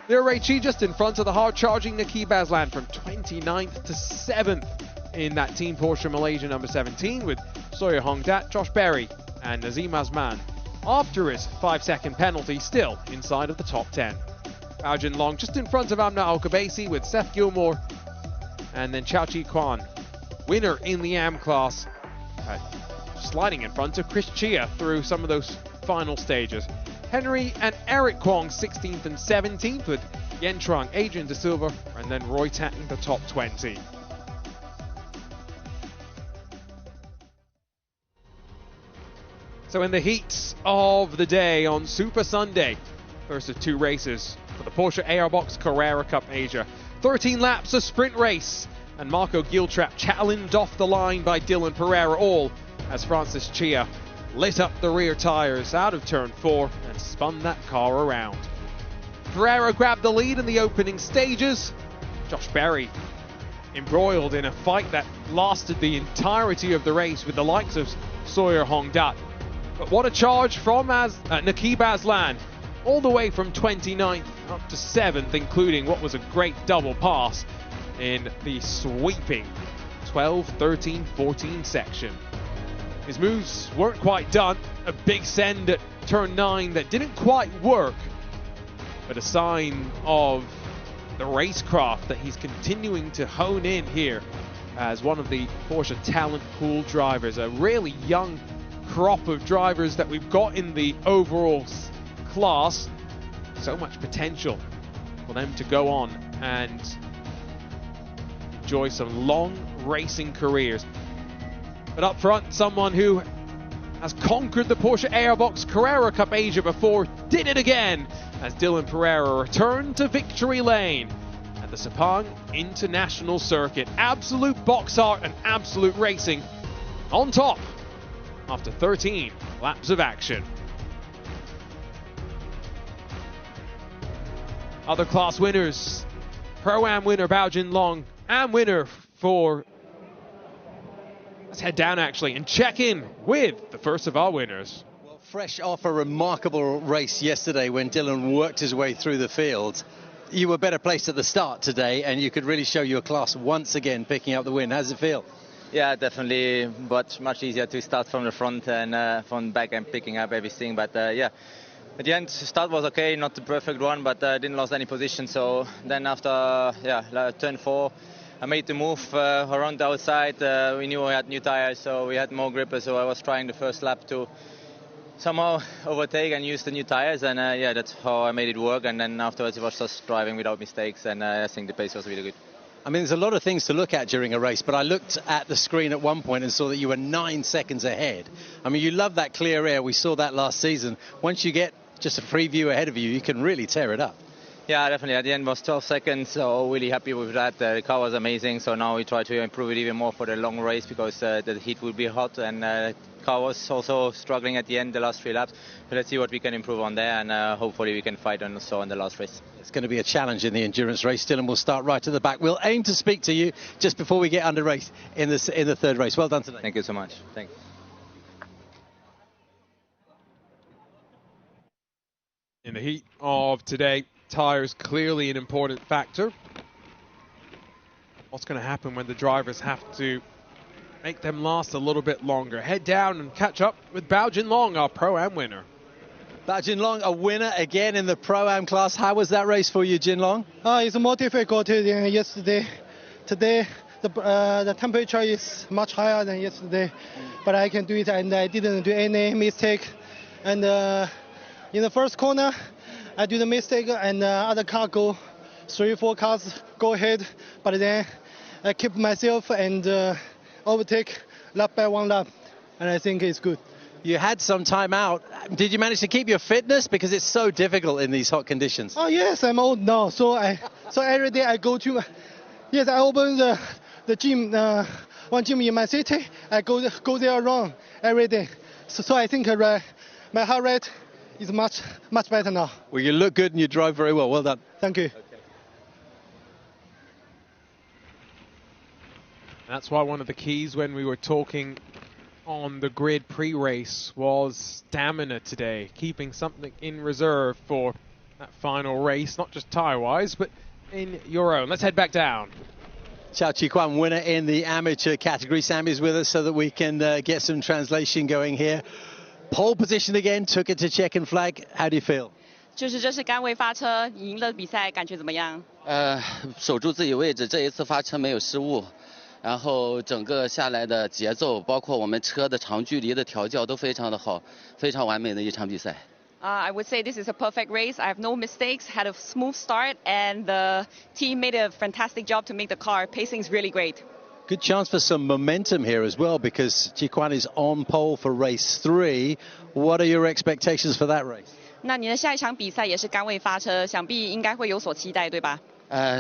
Leo Reichi just in front of the hard-charging Niki Bazlan from 29th to 7th in that Team Porsche Malaysia number 17, with Sawyer Hongdat, Josh Berry and Nazim Azman, after his 5-second penalty, still inside of the top 10. Bao Jin Long just in front of Amna Al-Kabasi, with Seth Gilmore and then Chao Chi Kwan, winner in the AM class, sliding in front of Chris Chia through some of those final stages. Henry and Eric Kwong 16th and 17th, with Yen Trung, Adrian De Silva and then Roy Tatton the top 20. So in the heats of the day on Super Sunday, first of 2 races for the Porsche ARbox Carrera Cup Asia. 13 laps, a sprint race, and Marco Giltrap challenged off the line by Dylan Pereira, all as Francis Chia lit up the rear tires out of turn 4 and spun that car around. Carrera grabbed the lead in the opening stages. Josh Berry embroiled in a fight that lasted the entirety of the race with the likes of Sawyer Hongdat. But what a charge from Niki Bazlan, all the way from 29th up to 7th, including what was a great double pass in the sweeping 12, 13, 14 section. His moves weren't quite done. A big send at turn 9 that didn't quite work, but a sign of the racecraft that he's continuing to hone in here as one of the Porsche talent pool drivers. A really young crop of drivers that we've got in the overall class. So much potential for them to go on and enjoy some long racing careers. But up front, someone who has conquered the Porsche ARbox Carrera Cup Asia before, did it again as Dylan Pereira returned to victory lane. And the Sepang International Circuit. Absolute box art and absolute racing on top after 13 laps of action. Other class winners, Pro-Am winner Bao Jinlong, Am winner for... Let's head down actually and check in with the first of our winners. Well, fresh off a remarkable race yesterday when Dylan worked his way through the field. You were better placed at the start today and you could really show your class once again picking up the win. How does it feel? Yeah, definitely, but much easier to start from the front and from back and picking up everything. But yeah, at the end, start was okay, not the perfect one, but didn't lose any position. So then after turn 4, I made the move around the outside. We knew we had new tires, so we had more grip. So I was trying the first lap to somehow overtake and use the new tires, and yeah, that's how I made it work. And then afterwards, it was just driving without mistakes, and I think the pace was really good. I mean, there's a lot of things to look at during a race, but I looked at the screen at one point and saw that you were 9 seconds ahead. I mean, you love that clear air. We saw that last season. Once you get just a free view ahead of you, you can really tear it up. Yeah, definitely. At the end was 12 seconds, so really happy with that. The car was amazing, so now we try to improve it even more for the long race because the heat will be hot, and the car was also struggling at the end, the last 3 laps. So let's see what we can improve on there, and hopefully we can fight on the last race. It's going to be a challenge in the endurance race. Dylan will start right at the back. We'll aim to speak to you just before we get under race in the third race. Well done today. Thank you so much. Thanks. In the heat of today, tyres clearly an important factor. What's going to happen when the drivers have to make them last a little bit longer? Head down and catch up with Bao Jinlong, our Pro-Am winner. Bao Jinlong, a winner again in the Pro-Am class. How was that race for you, Jinlong? It's more difficult than yesterday. Today, the temperature is much higher than yesterday, but I can do it, and I didn't do any mistake. And in the first corner, I do the mistake, and other car go 3-4 cars go ahead, but then I keep myself and overtake lap by 1 lap, and I think it's good. You had some time out. Did you manage to keep your fitness? Because it's so difficult in these hot conditions. Oh yes, I'm old now, so every day I go to, yes, I open the gym, one gym in my city. I go there run every day. So I think my heart rate is much better now. Well, you look good and you drive very well. Well done. Thank you. Okay. That's why one of the keys when we were talking on the grid pre-race was stamina today, keeping something in reserve for that final race, not just tyre-wise, but in your own. Let's head back down. Xiao Qiguan, winner in the amateur category. Sammy's with us so that we can get some translation going here. Pole position again, took it to checkered flag. How do you feel? 就是这是杆位发车赢了比赛，感觉怎么样？守住自己位置，这一次发车没有失误。然后整个下来的节奏，包括我们车的长距离的调教都非常的好，非常完美的一场比赛。I would say this is a perfect race. I have no mistakes, had a smooth start, and the team made a fantastic job to make the car. Pacing is really great. Good chance for some momentum here as well because Qiguan is on pole for race 3. What are your expectations for that race? 那你的下一场比赛也是杆位发车，想必应该会有所期待，对吧？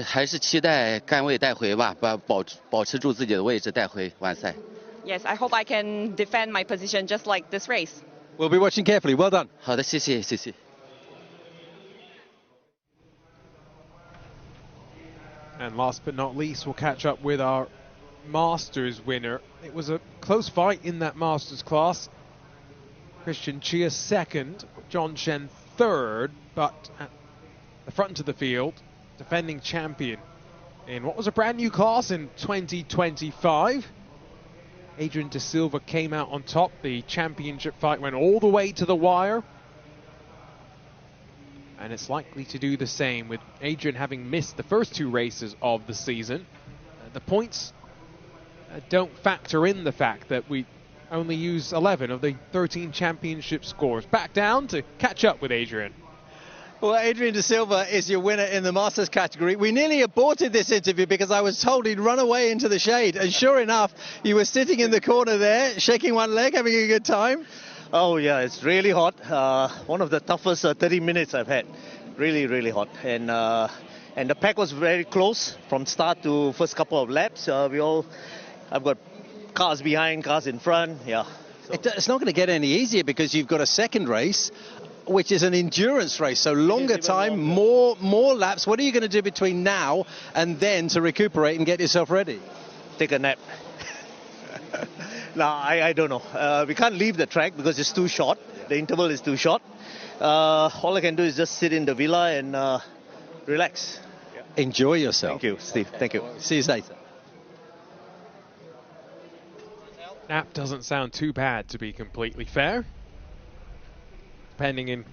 还是期待杆位带回吧，保持住自己的位置带回完赛。Yes, I hope I can defend my position just like this race. We'll be watching carefully. Well done. 好的，谢谢，谢谢。And last but not least, we'll catch up with our Masters winner. It was a close fight in that Masters class. Christian Chia second, John Shen third, but at the front of the field, defending champion in what was a brand new class in 2025. Adrian De Silva came out on top. The championship fight went all the way to the wire. And it's likely to do the same with Adrian having missed the first 2 races of the season. The points don't factor in the fact that we only use 11 of the 13 championship scores. Back down to catch up with Adrian. Well, Adrian De Silva is your winner in the Masters category. We nearly aborted this interview because I was told he'd run away into the shade. And sure enough, you were sitting in the corner there, shaking one leg, having a good time. Oh, yeah, it's really hot. One of the toughest 30 minutes I've had. Really, really hot. And And the pack was very close from start to first couple of laps. I've got cars behind, cars in front. Yeah. So. It's not going to get any easier because you've got a second race, which is an endurance race. So longer time, more laps. What are you going to do between now and then to recuperate and get yourself ready? Take a nap. No, I don't know. We can't leave the track because it's too short. The interval is too short. All I can do is just sit in the villa and relax. Enjoy yourself. Thank you, Steve. Thank you. See you later. Nap doesn't sound too bad, to be completely fair. Depending in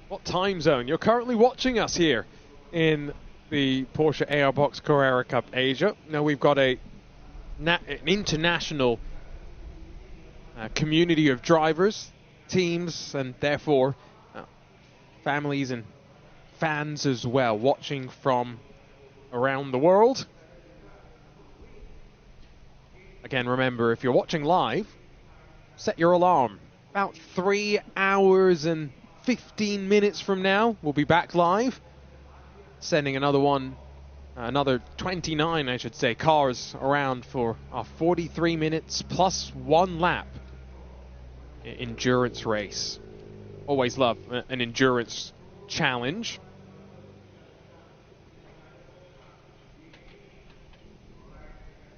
what time zone you're currently watching us here in the Porsche ARbox Carrera Cup Asia. Now we've got an international community of drivers, teams, and therefore families and fans as well watching from around the world. Again, remember, if you're watching live, set your alarm. About 3 hours and 15 minutes from now, we'll be back live, sending another 29, I should say, cars around for our 43 minutes plus 1 lap endurance race. Always love an endurance challenge.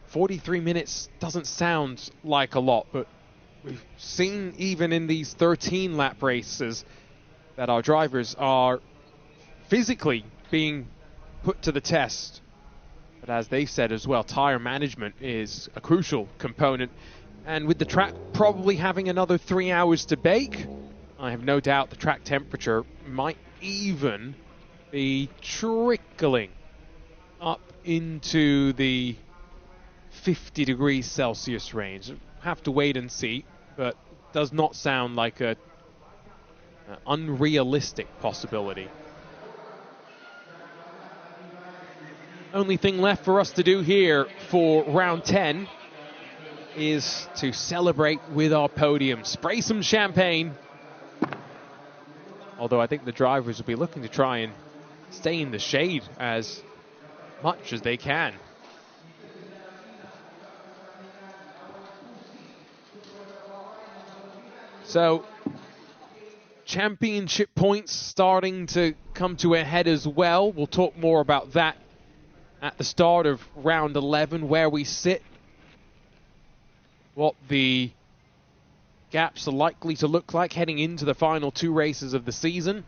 "43 minutes doesn't sound like a lot, but we've seen even in these 13 lap races that our drivers are physically being put to the test. But as they said as well, tire management is a crucial component. And with the track probably having another 3 hours to bake, I have no doubt the track temperature might even be trickling up into the 50 degrees Celsius range. Have to wait and see, but does not sound like an unrealistic possibility. Only thing left for us to do here for round 10 is to celebrate with our podium. Spray some champagne. Although I think the drivers will be looking to try and stay in the shade as much as they can. So, championship points starting to come to a head as well. We'll talk more about that at the start of round 11, where we sit, what the gaps are likely to look like heading into the final 2 races of the season.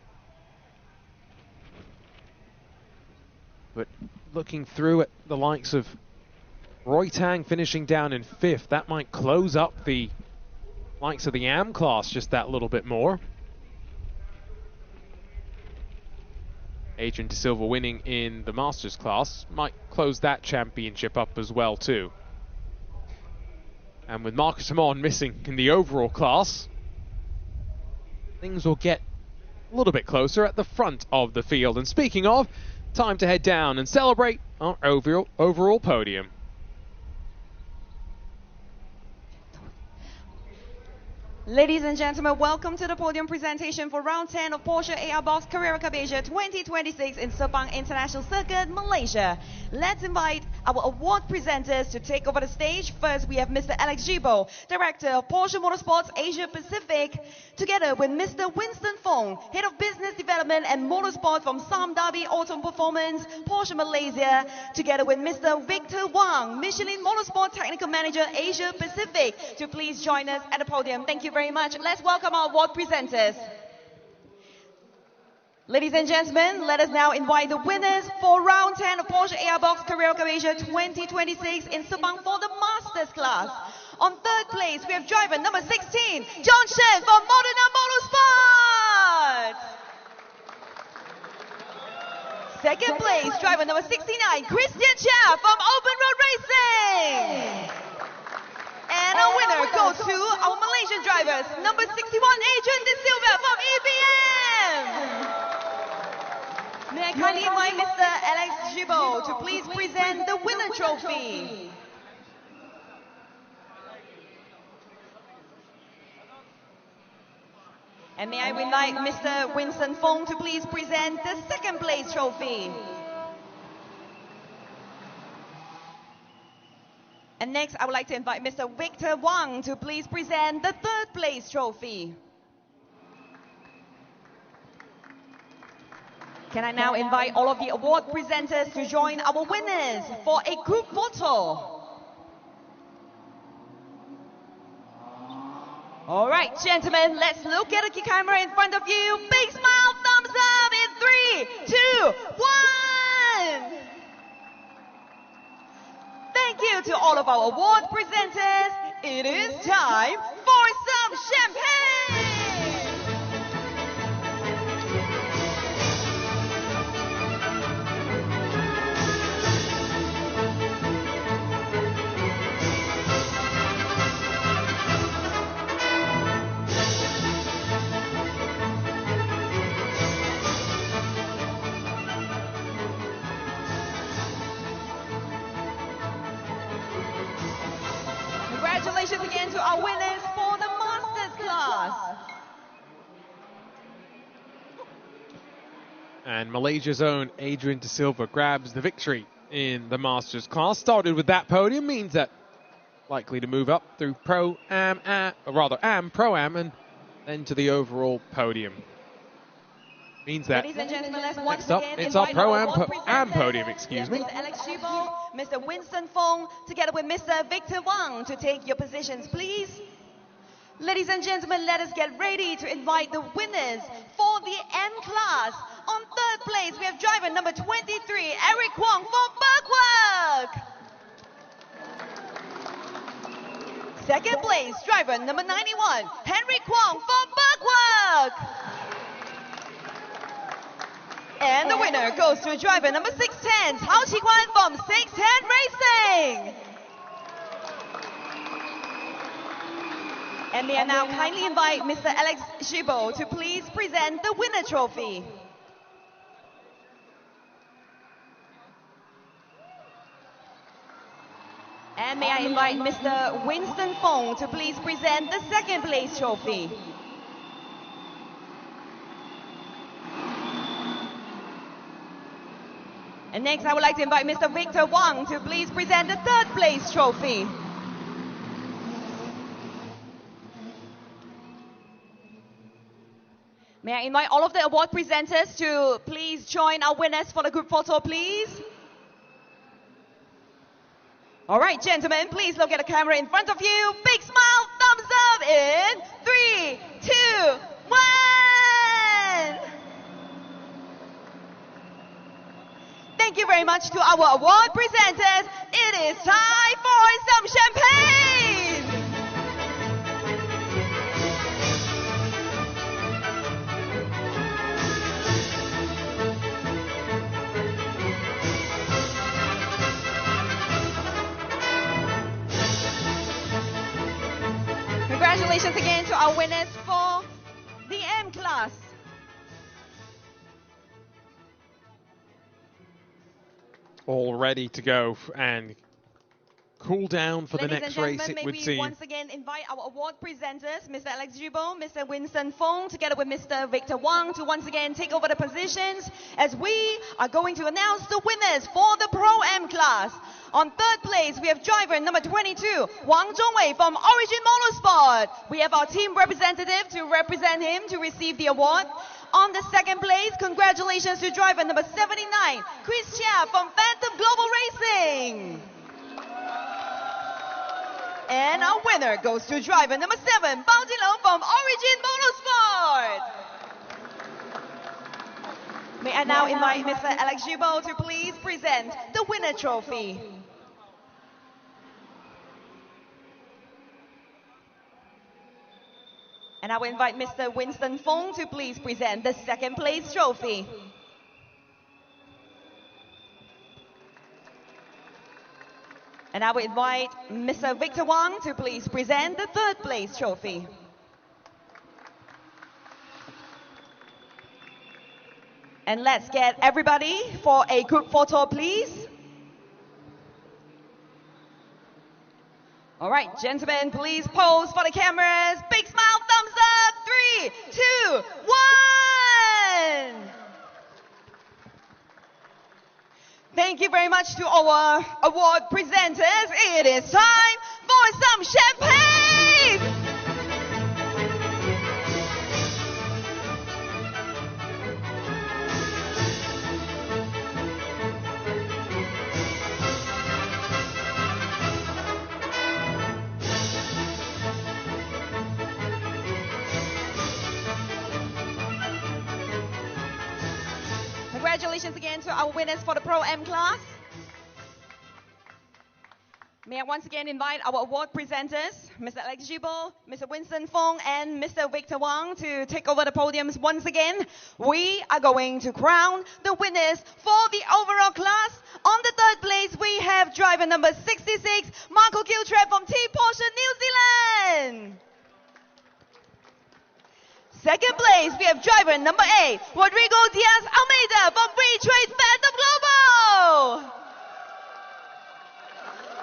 But looking through at the likes of Roy Tang finishing down in 5th, that might close up the likes of the AM class just that little bit more. Adrian De Silva winning in the Masters class might close that championship up as well too. And with Marcus Hamon missing in the overall class, things will get a little bit closer at the front of the field. And speaking of, time to head down and celebrate our overall podium. Ladies and gentlemen, welcome to the podium presentation for round 10 of Porsche ARbox Carrera Cup Asia 2026 in Sepang International Circuit, Malaysia. Let's invite our award presenters to take over the stage. First, we have Mr. Alex Gibo, Director of Porsche Motorsports Asia Pacific, together with Mr. Winston Fong, Head of Business Development and Motorsport from Sam Dhabi Auto Performance, Porsche Malaysia, together with Mr. Victor Wang, Michelin Motorsport Technical Manager Asia Pacific, to please join us at the podium. Thank you very much. Let's welcome our award presenters. Ladies and gentlemen, let us now invite the winners for round 10 of Porsche ARbox Carrera Cup Asia 2026 in Sepang for the Masters class. On 3rd place, we have driver number 16, John Shen from Modena Motorsport. 2nd place, driver number 69, Christian Chia from Open Road Racing. And our winner goes to our Malaysian drivers, number 61, Adrian De Silva from EBM. May I kindly invite Mr. Alex Gibo to please present the winner trophy. And may I invite Mr. Winston Fong to please present the 2nd place trophy. And next, I would like to invite Mr. Victor Wang to please present the third place trophy. Can I now invite all of the award presenters to join our winners for a group photo? All right, gentlemen, let's look at the camera in front of you. Big smile, thumbs up in 3, 2, 1. Thank you to all of our award presenters. It is time for some champagne. Congratulations again to our winners for the Masters class. And Malaysia's own Adrian De Silva grabs the victory in the Masters class. Started with that podium, means that likely to move up through Pro-Am, Pro-Am, and then to the overall podium. Means that Ladies and gentlemen, let's once next up, again it's our invite our award Pro-Am presenters. podium, excuse me. Mr. Alex Shibo, Mr. Winston Fong, together with Mr. Victor Wang to take your positions, please. Ladies and gentlemen, let us get ready to invite the winners for the M class. On third place, we have driver number 23, Eric Kwong for Bergwerk. Second place, driver number 91, Henry Kwong for Bergwerk. And the winner goes to driver number 610, Hao Qikwan from 610 Racing. And may I now kindly invite Mr. Alex Shibo to please present the winner trophy. And may I invite Mr. Winston Fong to please present the second place trophy. And next, I would like to invite Mr. Victor Wang to please present the third place trophy. May I invite all of the award presenters to please join our winners for the group photo, please. All right, gentlemen, please look at the camera in front of you. Big smile, thumbs up in 3, 2, 1. Thank you very much to our award presenters. It is time for some champagne. Congratulations again to our winners for the M class. All ready to go and cool down for the next race, it would seem. Once again invite our award presenters, Mr. Alex Jubo, Mr. Winston Fong, together with Mr. Victor Wang, to once again take over the positions as we are going to announce the winners for the Pro-Am class. On third place, we have driver number 22, Wang Zhongwei from Origin Motorsport. We have our team representative to represent him to receive the award. On the second place, congratulations to driver number 79, Chris Chia from Phantom Global Racing. And our winner goes to driver number 7, Bao Jilong from Origin Motorsport. May I now invite Mr. Alex Jubo to please present the winner trophy. And I will invite Mr. Winston Fong to please present the second place trophy. And I will invite Mr. Victor Wang to please present the third place trophy. And let's get everybody for a group photo, please. All right, gentlemen, please pose for the cameras. Big smile, thumbs up. 3, 2, 1. Thank Thank you very much to our award presenters. It is time for some champagne! Congratulations again to our winners for the Pro M class. May I once again invite our award presenters, Mr. Alex Gibo, Mr. Winston Fong, and Mr. Victor Wang to take over the podiums once again. We are going to crown the winners for the overall class. On the third place, we have driver number 66, Marco Giltrap from Team Porsche New Zealand. Second place, we have driver number 8, Rodrigo Diaz Almeida from Free Trade Phantom Global.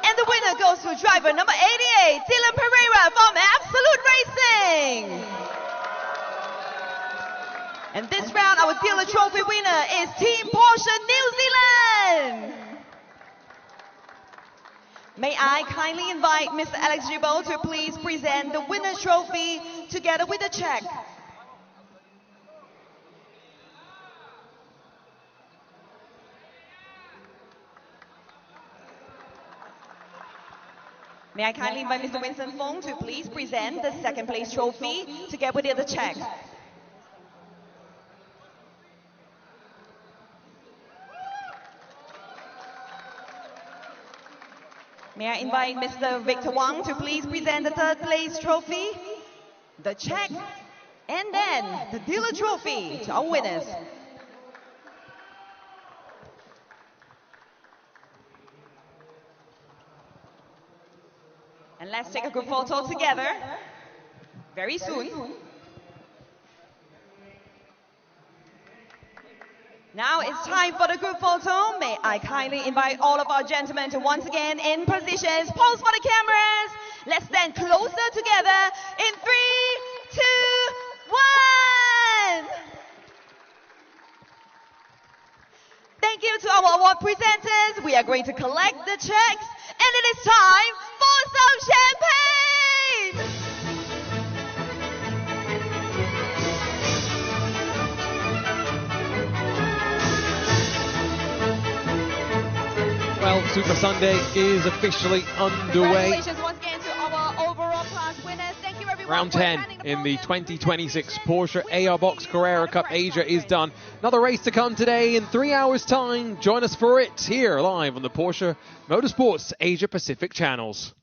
And the winner goes to driver number 88, Dylan Pereira from Absolute Racing. And this round, our dealer trophy winner is Team Porsche New Zealand. May I kindly invite Mr. Alex Gibo to please present the winner's trophy together with a check. May I kindly invite Mr. Winston Fong to please present the second place trophy together with the other check. May I invite Mr. Victor Wang to please present the third place trophy, the check, and then the dealer trophy to our winners. And let's take a group photo together very soon. Now it's time for the group photo. May I kindly invite all of our gentlemen to once again in positions, pose for the cameras. Let's stand closer together in 3, 2, 1. Thank you to our award presenters. We are going to collect the checks, and it is time for some champagne! Well, Super Sunday is officially underway. Congratulations once again to our overall class winners. Thank you everyone. Round 10 in the 2026 Porsche ARbox Carrera Cup Asia is done. Another race to come today in 3 hours' time. Join us for it here live on the Porsche Motorsports Asia Pacific channels.